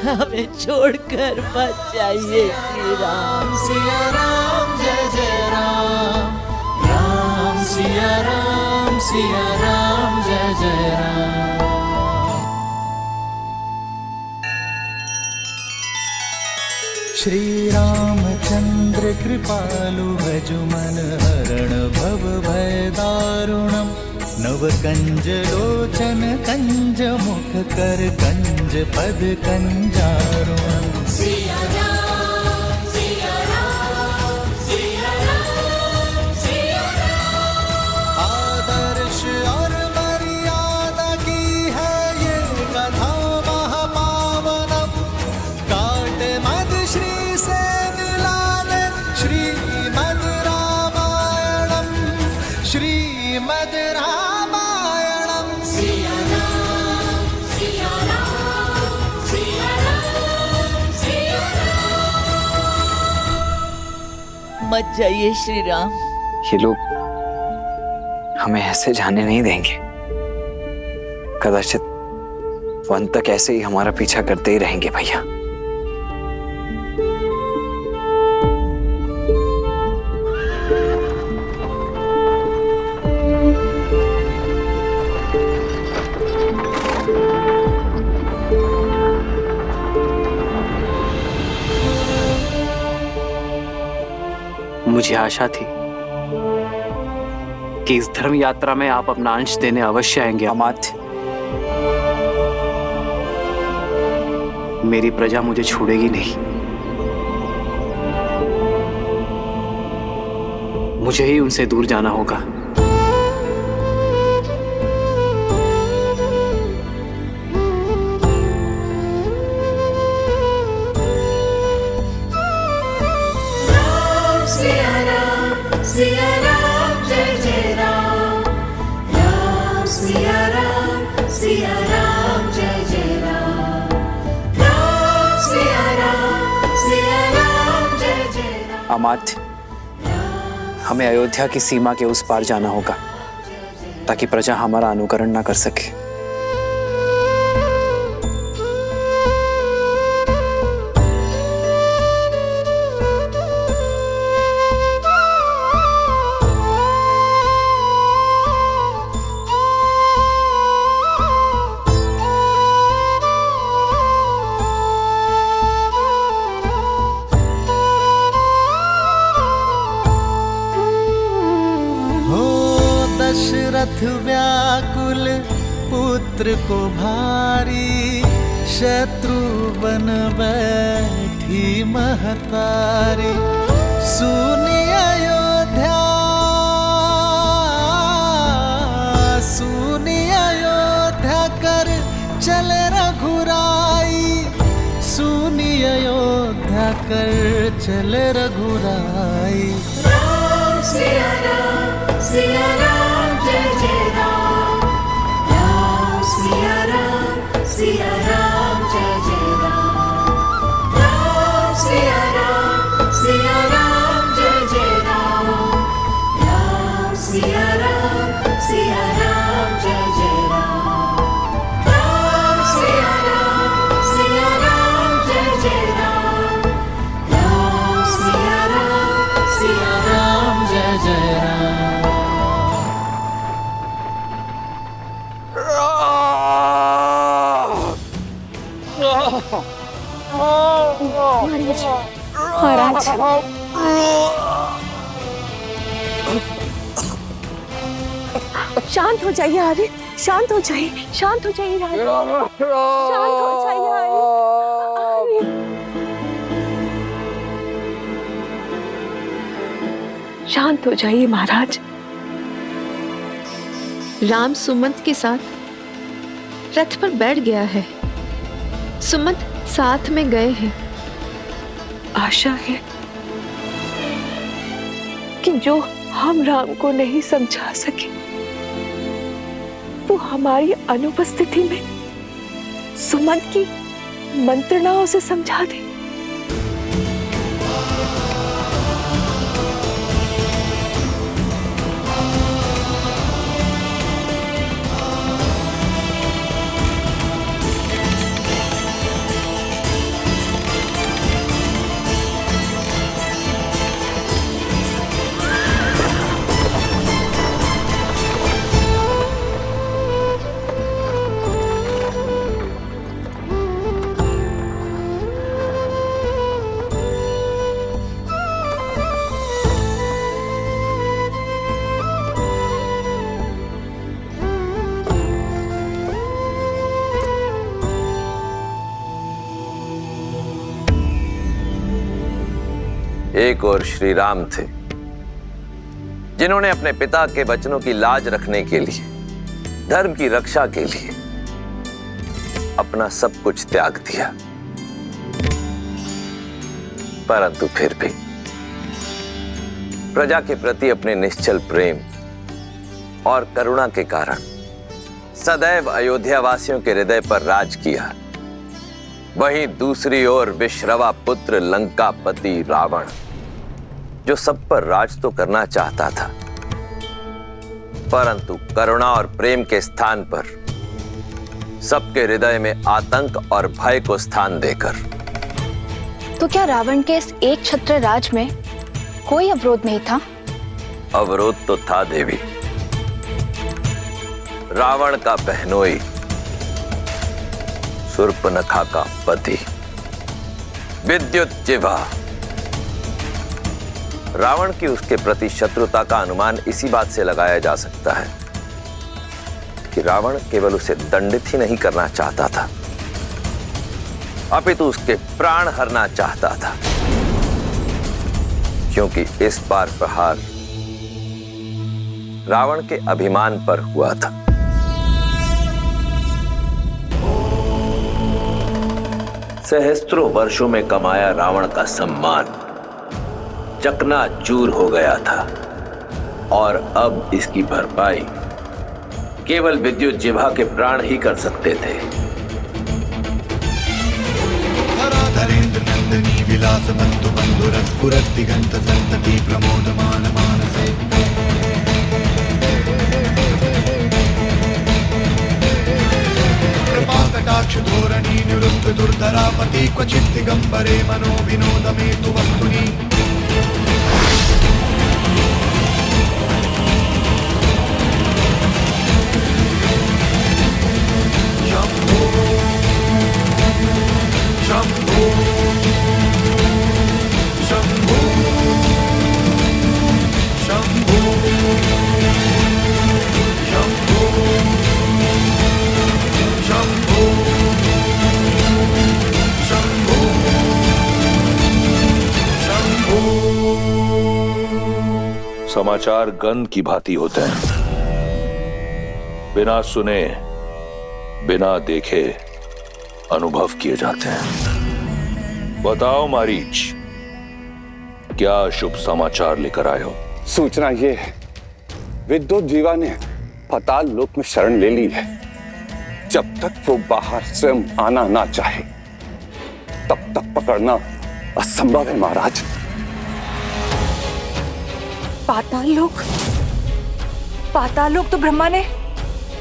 हमें छोड़कर मत जाइए श्री राम। सिया राम जय जय राम, राम सिया राम जय जय राम। श्री रामचंद्र कृपालु भजु मन हरण भव भय दारुणम, नव कंज लोचन कंज मुख कर कंज पद कंजारुणम। सिया राम सिया राम सिया राम सिया राम। आदर्श और मर्यादा की है ये कथा महापावनम, काट मद श्री से मिला दे श्रीमद् रामायणम, श्रीमद् रामायणम। सिया राम सिया राम सिया राम सिया राम। मत जाइए श्री राम। ये लोग हमें ऐसे जाने नहीं देंगे, कदाचित वो अंत तक ऐसे ही हमारा पीछा करते ही रहेंगे भैया। मुझे आशा थी कि इस धर्म यात्रा में आप अपना अंश देने अवश्य आएंगे अमात्य। मेरी प्रजा मुझे छोड़ेगी नहीं, मुझे ही उनसे दूर जाना होगा। सिया राम जय जय राम, राम सिया राम जय जय राम, राम सिया राम जय जय राम। अमात्य, हमें अयोध्या की सीमा के उस पार जाना होगा ताकि प्रजा हमारा अनुकरण ना कर सके। दशरथ व्याकुल पुत्र को भारी, शत्रु बन बैठी महतारी। सुनी अयोध्या कर चले रघुराई, सुनी अयोध्या कर चले रघुराई। राम सिया राम जय जय राम, राम सिया राम जय जय राम, राम सिया राम जय जय राम, राम सिया राम जय जय राम, राम सिया राम जय जय राम, राम सिया राम जय जय राम। महाराज, शांत हो जाइए आर्य, शांत हो जाइए, शांत हो जाइए राजा, शांत हो जाइए आर्य। शांत हो जाइए महाराज। राम सुमंत के साथ रथ पर बैठ गया है, सुमंत साथ में गए हैं। आशा है कि जो हम राम को नहीं समझा सके तू हमारी अनुपस्थिति में सुमंत की मंत्रणाओं से समझा दे। एक और श्री राम थे जिन्होंने अपने पिता के वचनों की लाज रखने के लिए, धर्म की रक्षा के लिए अपना सब कुछ त्याग दिया। परंतु फिर भी प्रजा के प्रति अपने निश्चल प्रेम और करुणा के कारण सदैव अयोध्या वासियों के हृदय पर राज किया। वहीं दूसरी ओर विश्रवा पुत्र लंकापति रावण, जो सब पर राज तो करना चाहता था, परंतु करुणा और प्रेम के स्थान पर सबके हृदय में आतंक और भय को स्थान देकर। तो क्या रावण के इस एक छत्र राज में कोई अवरोध नहीं था? अवरोध तो था देवी। रावण का बहनोई शूर्पणखा का पति विद्युज्जिह्वा। रावण की उसके प्रति शत्रुता का अनुमान इसी बात से लगाया जा सकता है कि रावण केवल उसे दंडित ही नहीं करना चाहता था, अपितु उसके प्राण हरना चाहता था, क्योंकि इस बार प्रहार रावण के अभिमान पर हुआ था। सहस्त्रों वर्षों में कमाया रावण का सम्मान चकनाचूर हो गया था और अब इसकी भरपाई केवल विद्युज्जिह्वा के प्राण ही कर सकते थे। धराधरेन्द्र नंदनी विलास बंधु बंधुरस स्फुरत दिगंत संतति प्रमोदमान मानसे। कृपा कटाक्ष धोरणी निवृत्त दुर्धरापति क्वचित् दिगंबरे मनो विनोद में तु वस्तुनि। समाचार गंध की भांति होते हैं, बिना सुने बिना देखे अनुभव किए जाते हैं। बताओ मारीच, क्या शुभ समाचार लेकर आए हो? सूचना ये है, विद्युज्जिह्वा ने पाताल लोक में शरण ले ली है। जब तक वो बाहर स्वयं आना ना चाहे तब तक पकड़ना असंभव है महाराज। पाताल लोक तो ब्रह्मा ने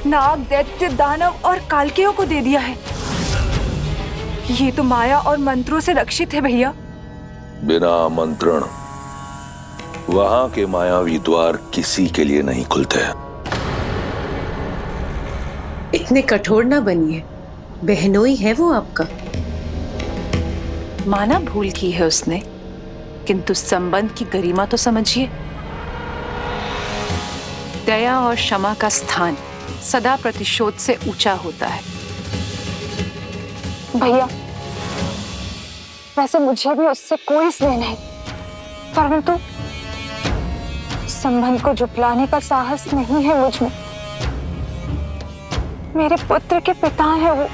नाग, दैत्य, दानव और कालकेयों को दे दिया है। ये तो माया और मंत्रों से रक्षित है भैया। बिना मंत्रण वहां के मायावी द्वार किसी के लिए नहीं खुलते। इतने कठोर ना बनिए, बहनोई है वो आपका। माना भूल की है उसने, किंतु संबंध की गरिमा तो समझिए। दया और क्षमा का स्थान सदा प्रतिशोध से ऊंचा होता है। भैया, वैसे मुझे भी उससे कोई स्नेह नहीं, परंतु संबंध को झुठलाने का साहस नहीं है मुझ में। मेरे पुत्र के पिता हैं वो।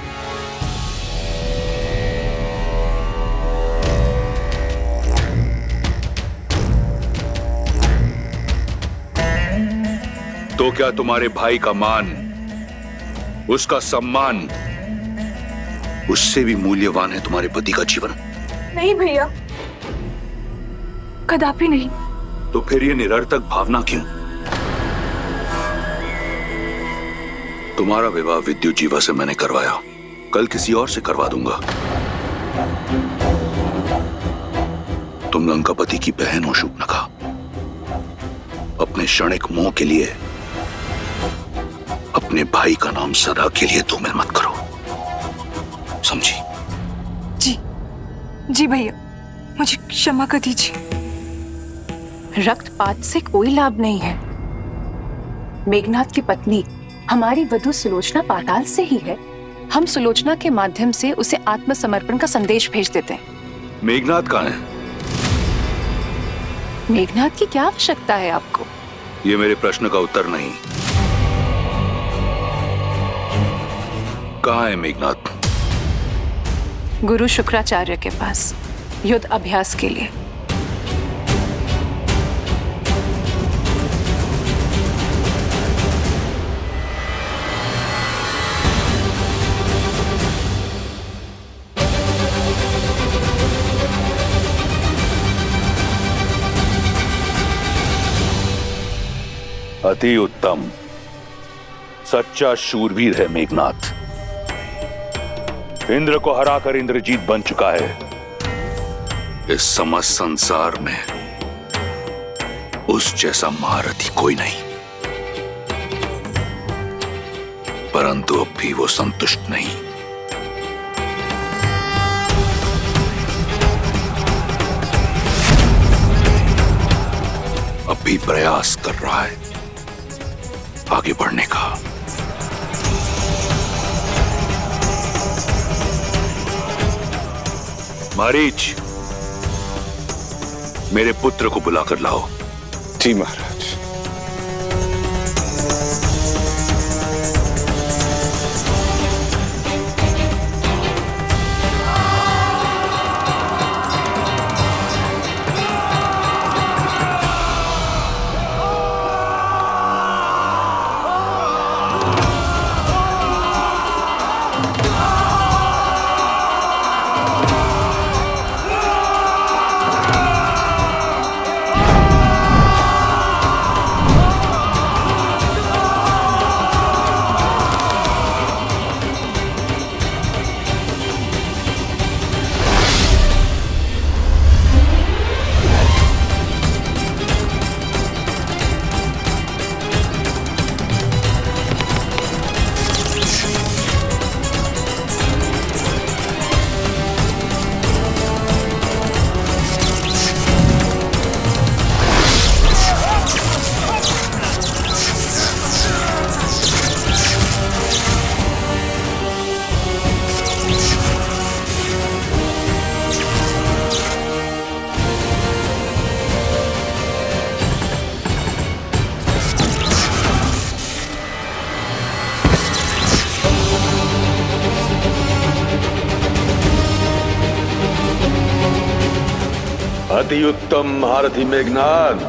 तो क्या तुम्हारे भाई का मान उसका सम्मान उससे भी मूल्यवान है तुम्हारे पति का जीवन। नहीं भैया, कदापि नहीं। तो फिर ये निरर्थक भावना क्यों? तुम्हारा विवाह विद्युत जीवा से मैंने करवाया, कल किसी और से करवा दूंगा। तुम लंकापति की बहन हो शूर्पणखा। अपने क्षणिक मोह के लिए अपने भाई का नाम सदा के लिए धूमिल मत करो, समझी? जी जी भैया, मुझे क्षमा कर दीजिए। रक्तपात से कोई लाभ नहीं है। मेघनाथ की पत्नी हमारी वधू सुलोचना पाताल से ही है। हम सुलोचना के माध्यम से उसे आत्मसमर्पण का संदेश भेज देते हैं। मेघनाथ कहाँ है? मेघनाथ की क्या आवश्यकता है आपको? ये मेरे प्रश्न का उत्तर नहीं। कहाँ है मेघनाथ? गुरु शुक्राचार्य के पास युद्ध अभ्यास के लिए। अति उत्तम, सच्चा शूरवीर है मेघनाथ। इंद्र को हराकर इंद्रजीत बन चुका है। इस समस्त संसार में उस जैसा महारथी कोई नहीं। परंतु अब भी वो संतुष्ट नहीं। अब भी प्रयास कर रहा है आगे बढ़ने का। मारीच, मेरे पुत्र को बुलाकर लाओ। जी महाराज। अति उत्तम महारथी मेघनाथ।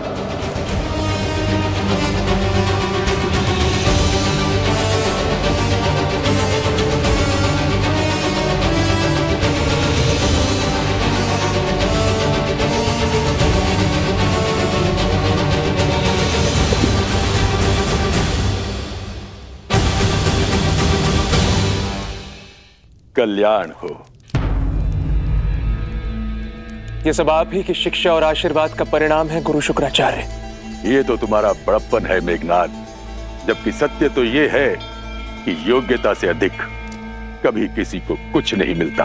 कल्याण हो। ये सब आप ही की शिक्षा और आशीर्वाद का परिणाम है गुरु शुक्राचार्य। ये तो तुम्हारा बड़प्पन है मेघनाथ, जबकि सत्य तो ये है कि योग्यता से अधिक कभी किसी को कुछ नहीं मिलता।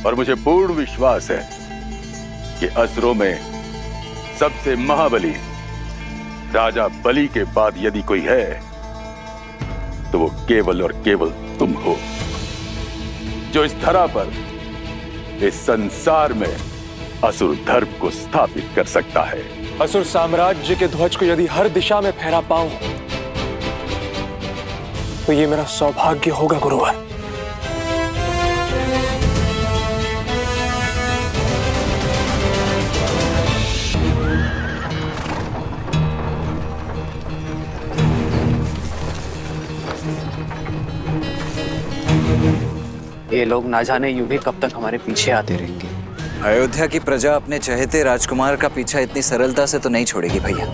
और मुझे पूर्ण विश्वास है कि असुरों में सबसे महाबली राजा बलि के बाद यदि कोई है तो वो केवल और केवल तुम हो, जो इस धरा पर, इस संसार में असुर धर्म को स्थापित कर सकता है। असुर साम्राज्य के ध्वज को यदि हर दिशा में फहरा पाऊं तो ये मेरा सौभाग्य होगा गुरुवर। ये लोग ना जाने यूं भी कब तक हमारे पीछे आते रहेंगे। अयोध्या की प्रजा अपने चहेते राजकुमार का पीछा इतनी सरलता से तो नहीं छोड़ेगी भैया।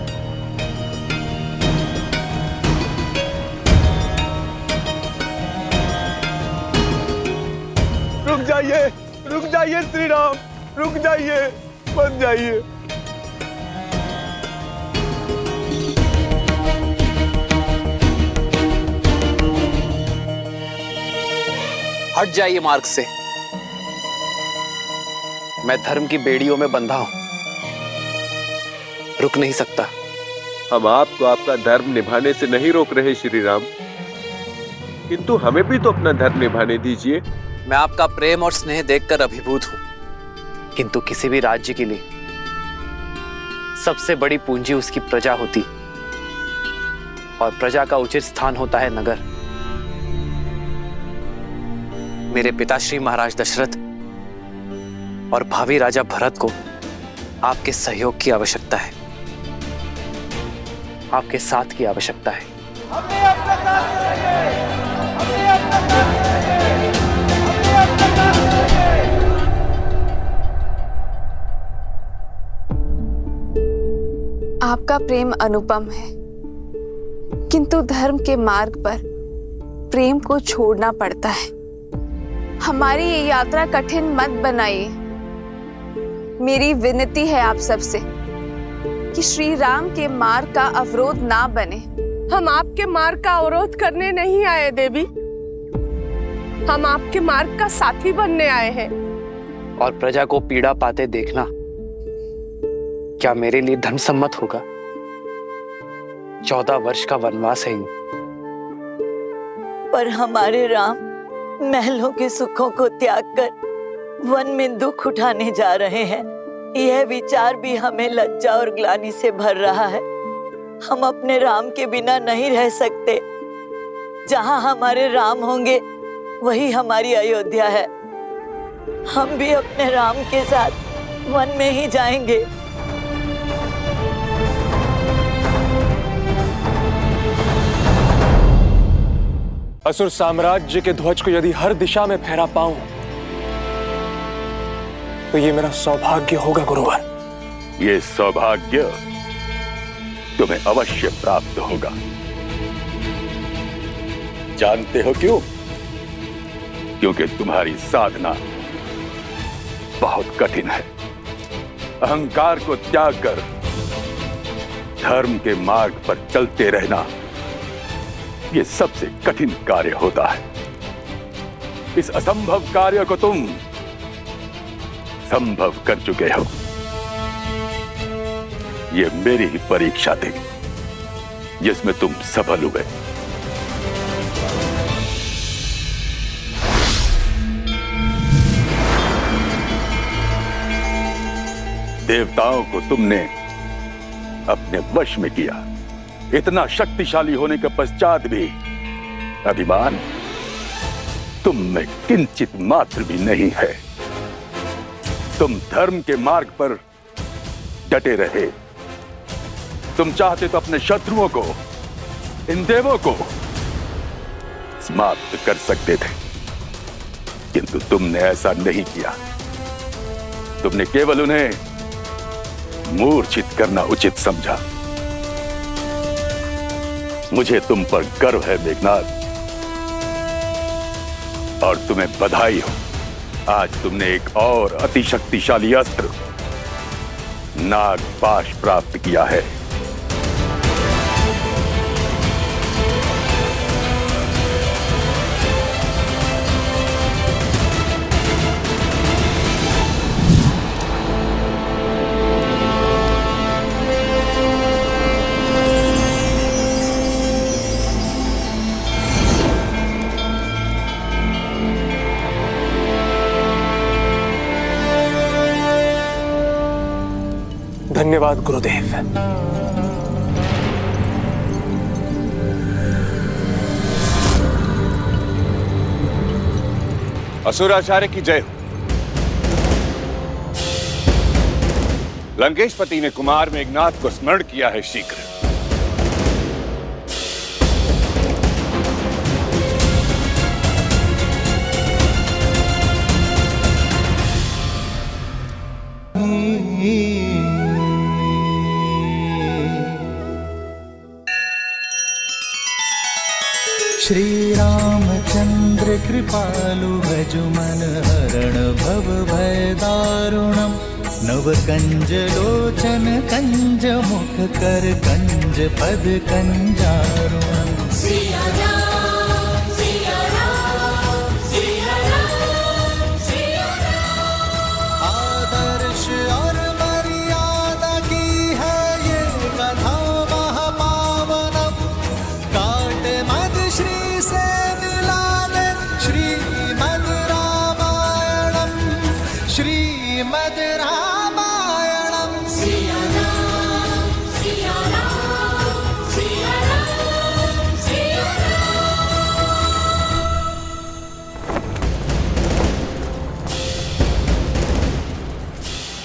रुक जाइए श्री राम, रुक जाइए, मत जाइए। हट जाइए मार्ग से। मैं धर्म की बेड़ियों में बंधा हूं, रुक नहीं सकता। हम आपको आपका धर्म निभाने से नहीं रोक रहे श्री राम, किंतु हमें भी तो अपना धर्म निभाने दीजिए। मैं आपका प्रेम और स्नेह देखकर अभिभूत हूं, किंतु किसी भी राज्य के लिए सबसे बड़ी पूंजी उसकी प्रजा होती, और प्रजा का उचित स्थान होता है नगर। मेरे पिताश्री महाराज दशरथ और भावी राजा भरत को आपके सहयोग की आवश्यकता है, आपके साथ की आवश्यकता है। आपका प्रेम अनुपम है, किंतु धर्म के मार्ग पर प्रेम को छोड़ना पड़ता है। हमारी ये यात्रा कठिन मत बनाइए। मेरी विनती है आप सबसे कि श्री राम के मार्ग का अवरोध ना बने। हम आपके मार्ग का अवरोध करने नहीं आए देवी, हम आपके मार्ग का साथी बनने आए हैं। और प्रजा को पीड़ा पाते देखना क्या मेरे लिए धर्म सम्मत होगा? 14 वर्ष का वनवास है। पर हमारे राम महलों के सुखों को त्याग कर वन में दुख उठाने जा रहे हैं। यह विचार भी हमें लज्जा और ग्लानि से भर रहा है। हम अपने राम के बिना नहीं रह सकते। जहां हमारे राम होंगे वही हमारी अयोध्या है। हम भी अपने राम के साथ वन में ही जाएंगे। असुर साम्राज्य के ध्वज को यदि हर दिशा में फहरा पाऊं तो ये मेरा सौभाग्य होगा गुरुवर। ये सौभाग्य तुम्हें अवश्य प्राप्त होगा। जानते हो क्यों? क्योंकि तुम्हारी साधना बहुत कठिन है। अहंकार को त्याग कर धर्म के मार्ग पर चलते रहना ये सबसे कठिन कार्य होता है। इस असंभव कार्य को तुम संभव कर चुके हो। ये मेरी ही परीक्षा थी जिसमें तुम सफल हुए। देवताओं को तुमने अपने वश में किया। इतना शक्तिशाली होने के पश्चात भी अभिमान तुम में किंचित मात्र भी नहीं है। तुम धर्म के मार्ग पर डटे रहे। तुम चाहते तो अपने शत्रुओं को, इन देवों को समाप्त कर सकते थे, किंतु तुमने ऐसा नहीं किया। तुमने केवल उन्हें मूर्छित करना उचित समझा। मुझे तुम पर गर्व है मेघनाद, और तुम्हें बधाई हो। आज तुमने एक और अतिशक्तिशाली अस्त्र नागपाश प्राप्त किया है। धन्यवाद गुरुदेव। असुराचार्य की जय हो। लंकेशपति ने कुमार मेघनाद को स्मरण किया है शीघ्र। श्री रामचंद्र कृपालु भजुमन हरण भव भय दारुणम नव कंज लोचन कंज मुख कर कंज पद कंजारुणम। सिया राम सिया राम सिया राम सिया राम। आदर्श और मर्यादा की है ये कथा महापावनम काट मद श्री से मिला दे श्रीमद रामायणम श्रीमद रामायणम। सिया राम सिया राम सिया राम सिया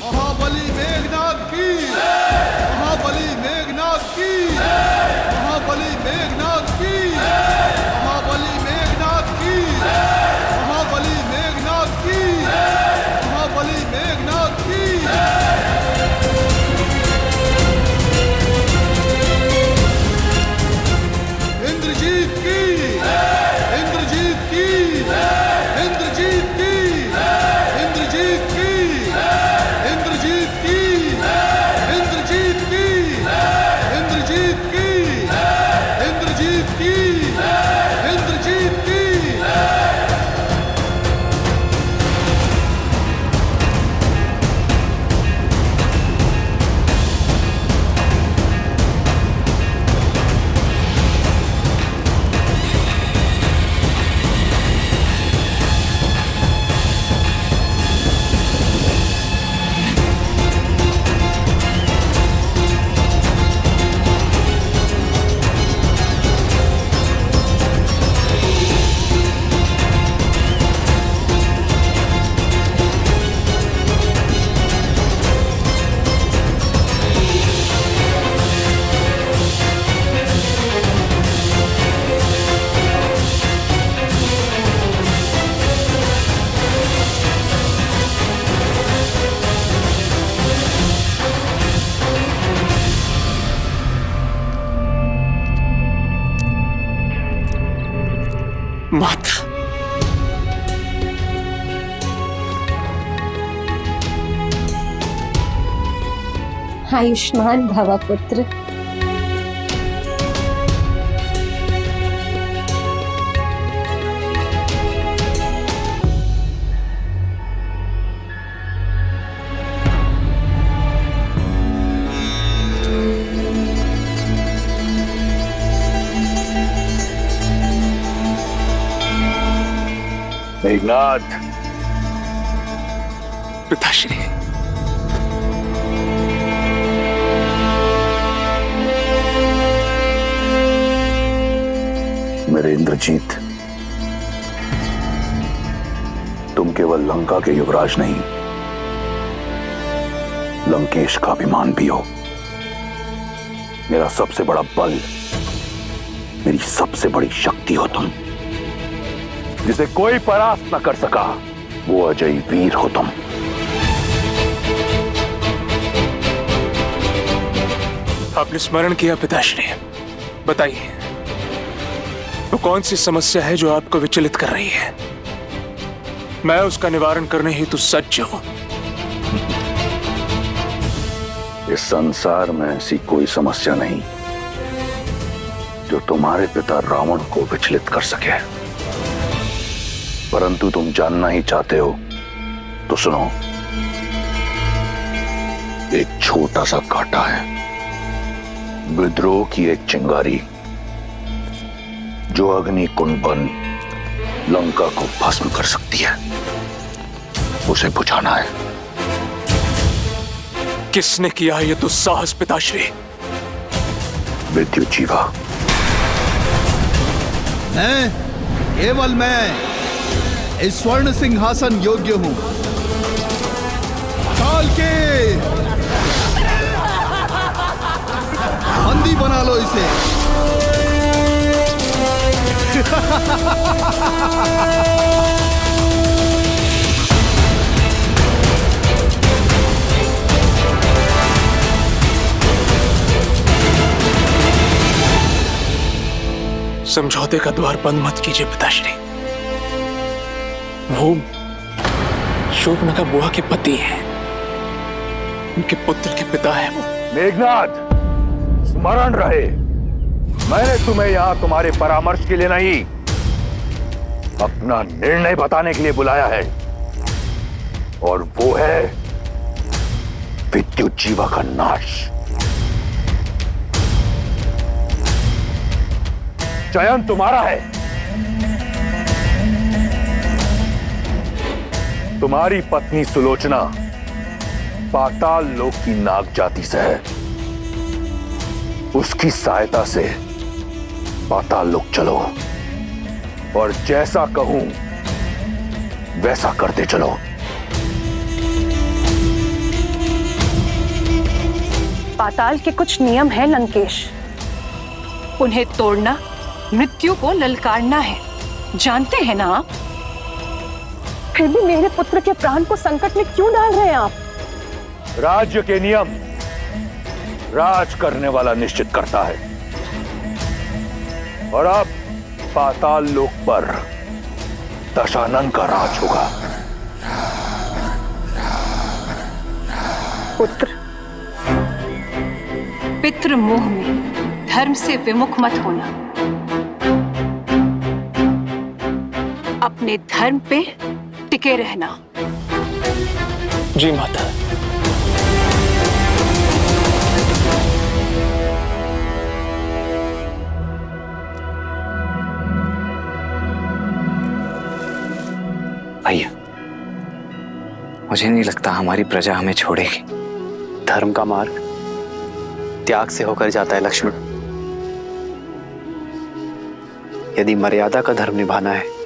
महाबली मेघनाथ की महाबली मेघनाथ की महाबली मेघनाथ की महाबली मेघनाथ की महाबली मेघनाथ की महाबली मेघनाथ की। इंद्रजीत की इंद्रजीत की इंद्रजीत की इंद्रजीत की इंद्रजीत की इंद्रजीत की इंद्रजीत की इंद्रजीत की इंद्रजीत की। माता आयुष्मान भव पुत्र। मेघनाथ पिताश्री मेरे इंद्रजीत, तुम केवल लंका के युवराज नहीं, लंकेश का अभिमान भी हो। मेरा सबसे बड़ा बल, मेरी सबसे बड़ी शक्ति हो तुम, जिसे कोई परास्त न कर सका, वो अजय वीर हो तुम। आपने स्मरण किया पिताश्री, बताइए तो कौन सी समस्या है जो आपको विचलित कर रही है? मैं उसका निवारण करने हेतु सज्ज हूं। इस संसार में ऐसी कोई समस्या नहीं जो तुम्हारे पिता रावण को विचलित कर सके, परंतु तुम जानना ही चाहते हो तो सुनो। एक छोटा सा कांटा है, विद्रोह की एक चिंगारी जो अग्नि कुंड बन लंका को भस्म कर सकती है, उसे बुझाना है। किसने किया ये दुस्साहस पिताश्री? विद्युत जीवा। मैं, केवल मैं इस स्वर्ण सिंहासन योग्य हूं। काल के बंदी बना लो इसे। समझौते का द्वार बंद मत कीजिए पिताश्री। वो शोभनका बुआ के पति हैं, उनके पुत्र के पिता है वो। मेघनाथ, स्मरण रहे, मैंने तुम्हें यहां तुम्हारे परामर्श के लिए नहीं, अपना निर्णय बताने के लिए बुलाया है, और वो है विद्युत जीवा का नाश। चयन तुम्हारा है। तुम्हारी पत्नी सुलोचना पाताल लोक की नाग जाति से है, उसकी सहायता से पाताल लोक चलो और जैसा कहूं वैसा करते चलो। पाताल के कुछ नियम हैं लंकेश, उन्हें तोड़ना मृत्यु को ललकारना है, जानते हैं ना आप? फिर भी मेरे पुत्र के प्राण को संकट में क्यों डाल रहे हैं आप? राज्य के नियम राज करने वाला निश्चित करता है, और अब पाताल लोक पर दशानन का राज होगा। पुत्र, पितृ मोह में धर्म से विमुख मत होना, अपने धर्म पे टिके रहना। जी माता। भैया, मुझे नहीं लगता हमारी प्रजा हमें छोड़ेगी। धर्म का मार्ग त्याग से होकर जाता है लक्ष्मण। यदि मर्यादा का धर्म निभाना है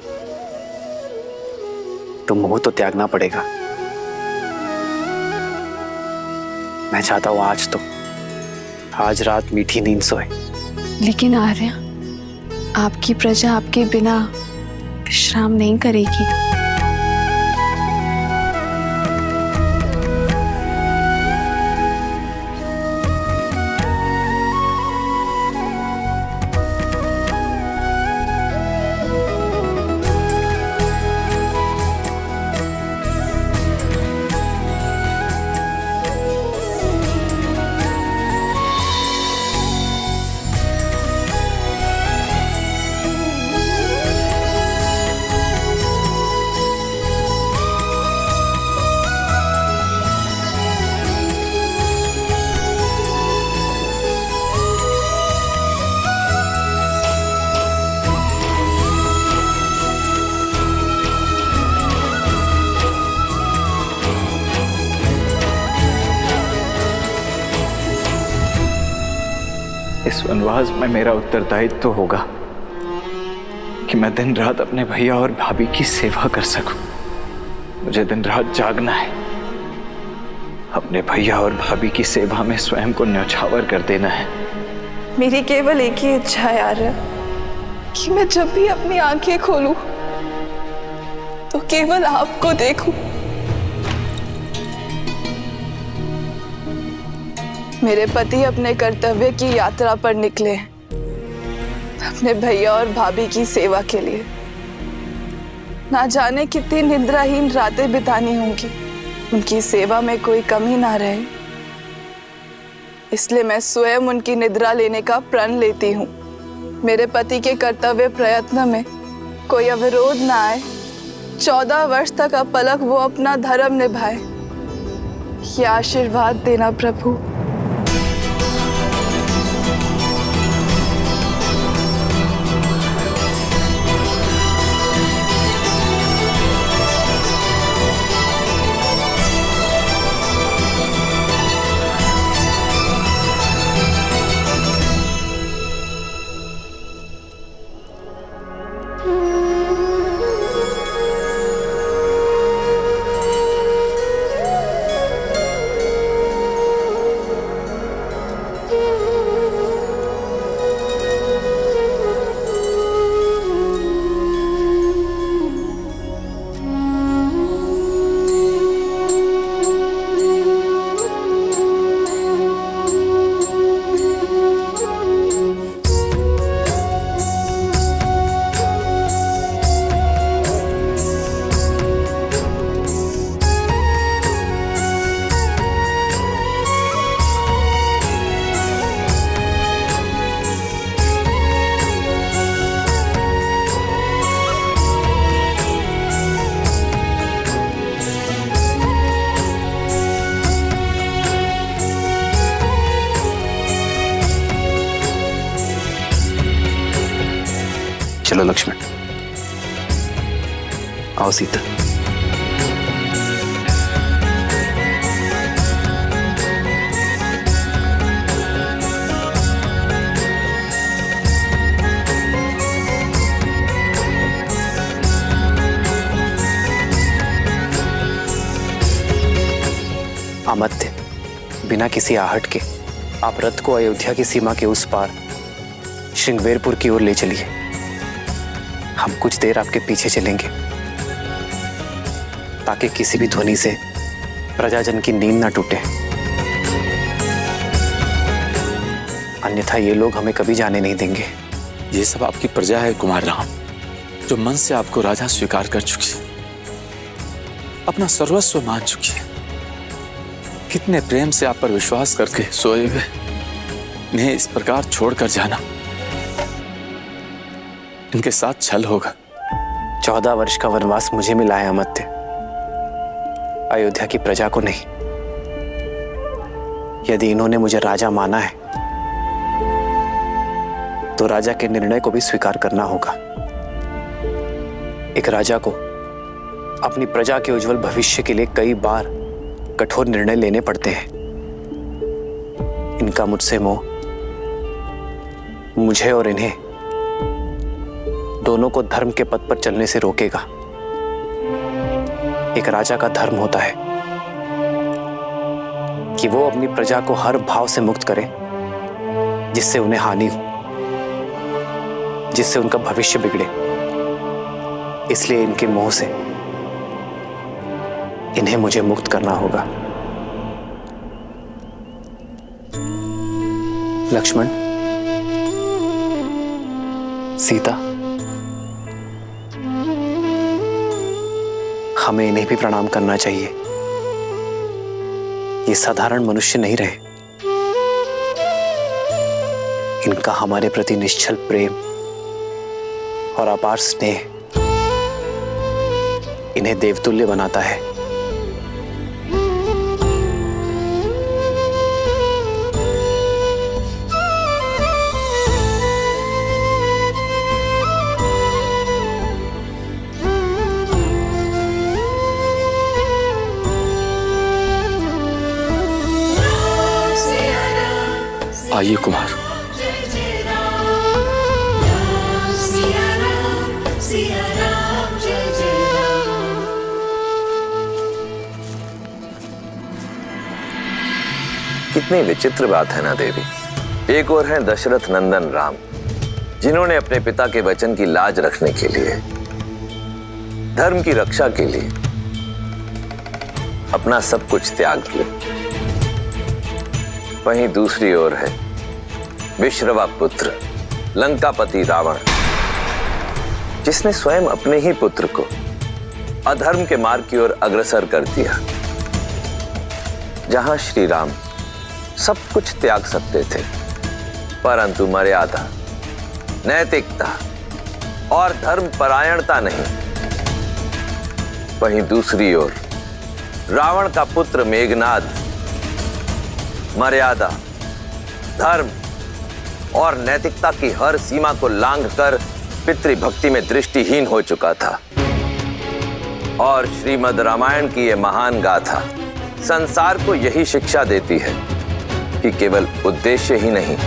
तो मोह तो त्यागना पड़ेगा। मैं चाहता हूं आज रात मीठी नींद सोए। लेकिन आर्य, आपकी प्रजा आपके बिना विश्राम नहीं करेगी। इस वनवास में मेरा उत्तरदायित्व तो होगा कि मैं दिन रात अपने भैया और भाभी की सेवा कर सकूं। मुझे दिन रात जागना है, अपने भैया और भाभी की सेवा में स्वयं को न्यौछावर कर देना है। मेरी केवल एक ही इच्छा है आर्य, कि मैं जब भी अपनी आंखें खोलूं तो केवल आपको देखूं। मेरे पति अपने कर्तव्य की यात्रा पर निकले, अपने भैया और भाभी की सेवा के लिए। ना जाने कितनी निद्राहीन रातें बितानी होंगी, उनकी सेवा में कोई कमी ना रहे, इसलिए मैं स्वयं उनकी निद्रा लेने का प्रण लेती हूँ। मेरे पति के कर्तव्य प्रयत्न में कोई अवरोध ना आए, 14 वर्ष तक अपलक वो अपना धर्म निभाए, ये आशीर्वाद देना प्रभु। चलो लक्ष्मण, आओ सीता। अमत्य, बिना किसी आहट के आप रथ को अयोध्या की सीमा के उस पार श्रृंगवेरपुर की ओर ले चलिए। हम कुछ देर आपके पीछे चलेंगे ताकि किसी भी ध्वनि से प्रजाजन की नींद ना टूटे, अन्यथा ये लोग हमें कभी जाने नहीं देंगे। ये सब आपकी प्रजा है कुमार राम, जो मन से आपको राजा स्वीकार कर चुकी है, अपना सर्वस्व मान चुकी है। कितने प्रेम से आप पर विश्वास करके सोए हुए इन्हें इस प्रकार छोड़कर जाना, इनके साथ छल होगा। 14 वर्ष का वनवास मुझे मिला है अमत्य, अयोध्या की प्रजा को नहीं। यदि इन्होंने मुझे राजा माना है तो राजा के निर्णय को भी स्वीकार करना होगा। एक राजा को अपनी प्रजा के उज्जवल भविष्य के लिए कई बार कठोर निर्णय लेने पड़ते हैं। इनका मुझसे मोह मुझे और इन्हें दोनों को धर्म के पथ पर चलने से रोकेगा। एक राजा का धर्म होता है कि वो अपनी प्रजा को हर भाव से मुक्त करे जिससे उन्हें हानि हो, जिससे उनका भविष्य बिगड़े। इसलिए इनके मोह से इन्हें मुझे मुक्त करना होगा। लक्ष्मण, सीता, हमें इन्हें भी प्रणाम करना चाहिए। ये साधारण मनुष्य नहीं रहे। इनका हमारे प्रति निश्चल प्रेम और अपार स्नेह इन्हें देवतुल्य बनाता है। आइए कुमार। कितनी विचित्र बात है ना देवी। एक और है दशरथ नंदन राम, जिन्होंने अपने पिता के वचन की लाज रखने के लिए, धर्म की रक्षा के लिए अपना सब कुछ त्याग दिया। वहीं दूसरी ओर है विश्रवा पुत्र लंकापति रावण, जिसने स्वयं अपने ही पुत्र को अधर्म के मार्ग की ओर अग्रसर कर दिया। जहां श्री राम सब कुछ त्याग सकते थे, परंतु मर्यादा, नैतिकता और धर्म परायणता नहीं। वहीं दूसरी ओर रावण का पुत्र मेघनाद मर्यादा, धर्म और नैतिकता की हर सीमा को लांघकर पितृभक्ति में दृष्टिहीन हो चुका था। और श्रीमद् रामायण की यह महान गाथा संसार को यही शिक्षा देती है कि केवल उद्देश्य ही नहीं,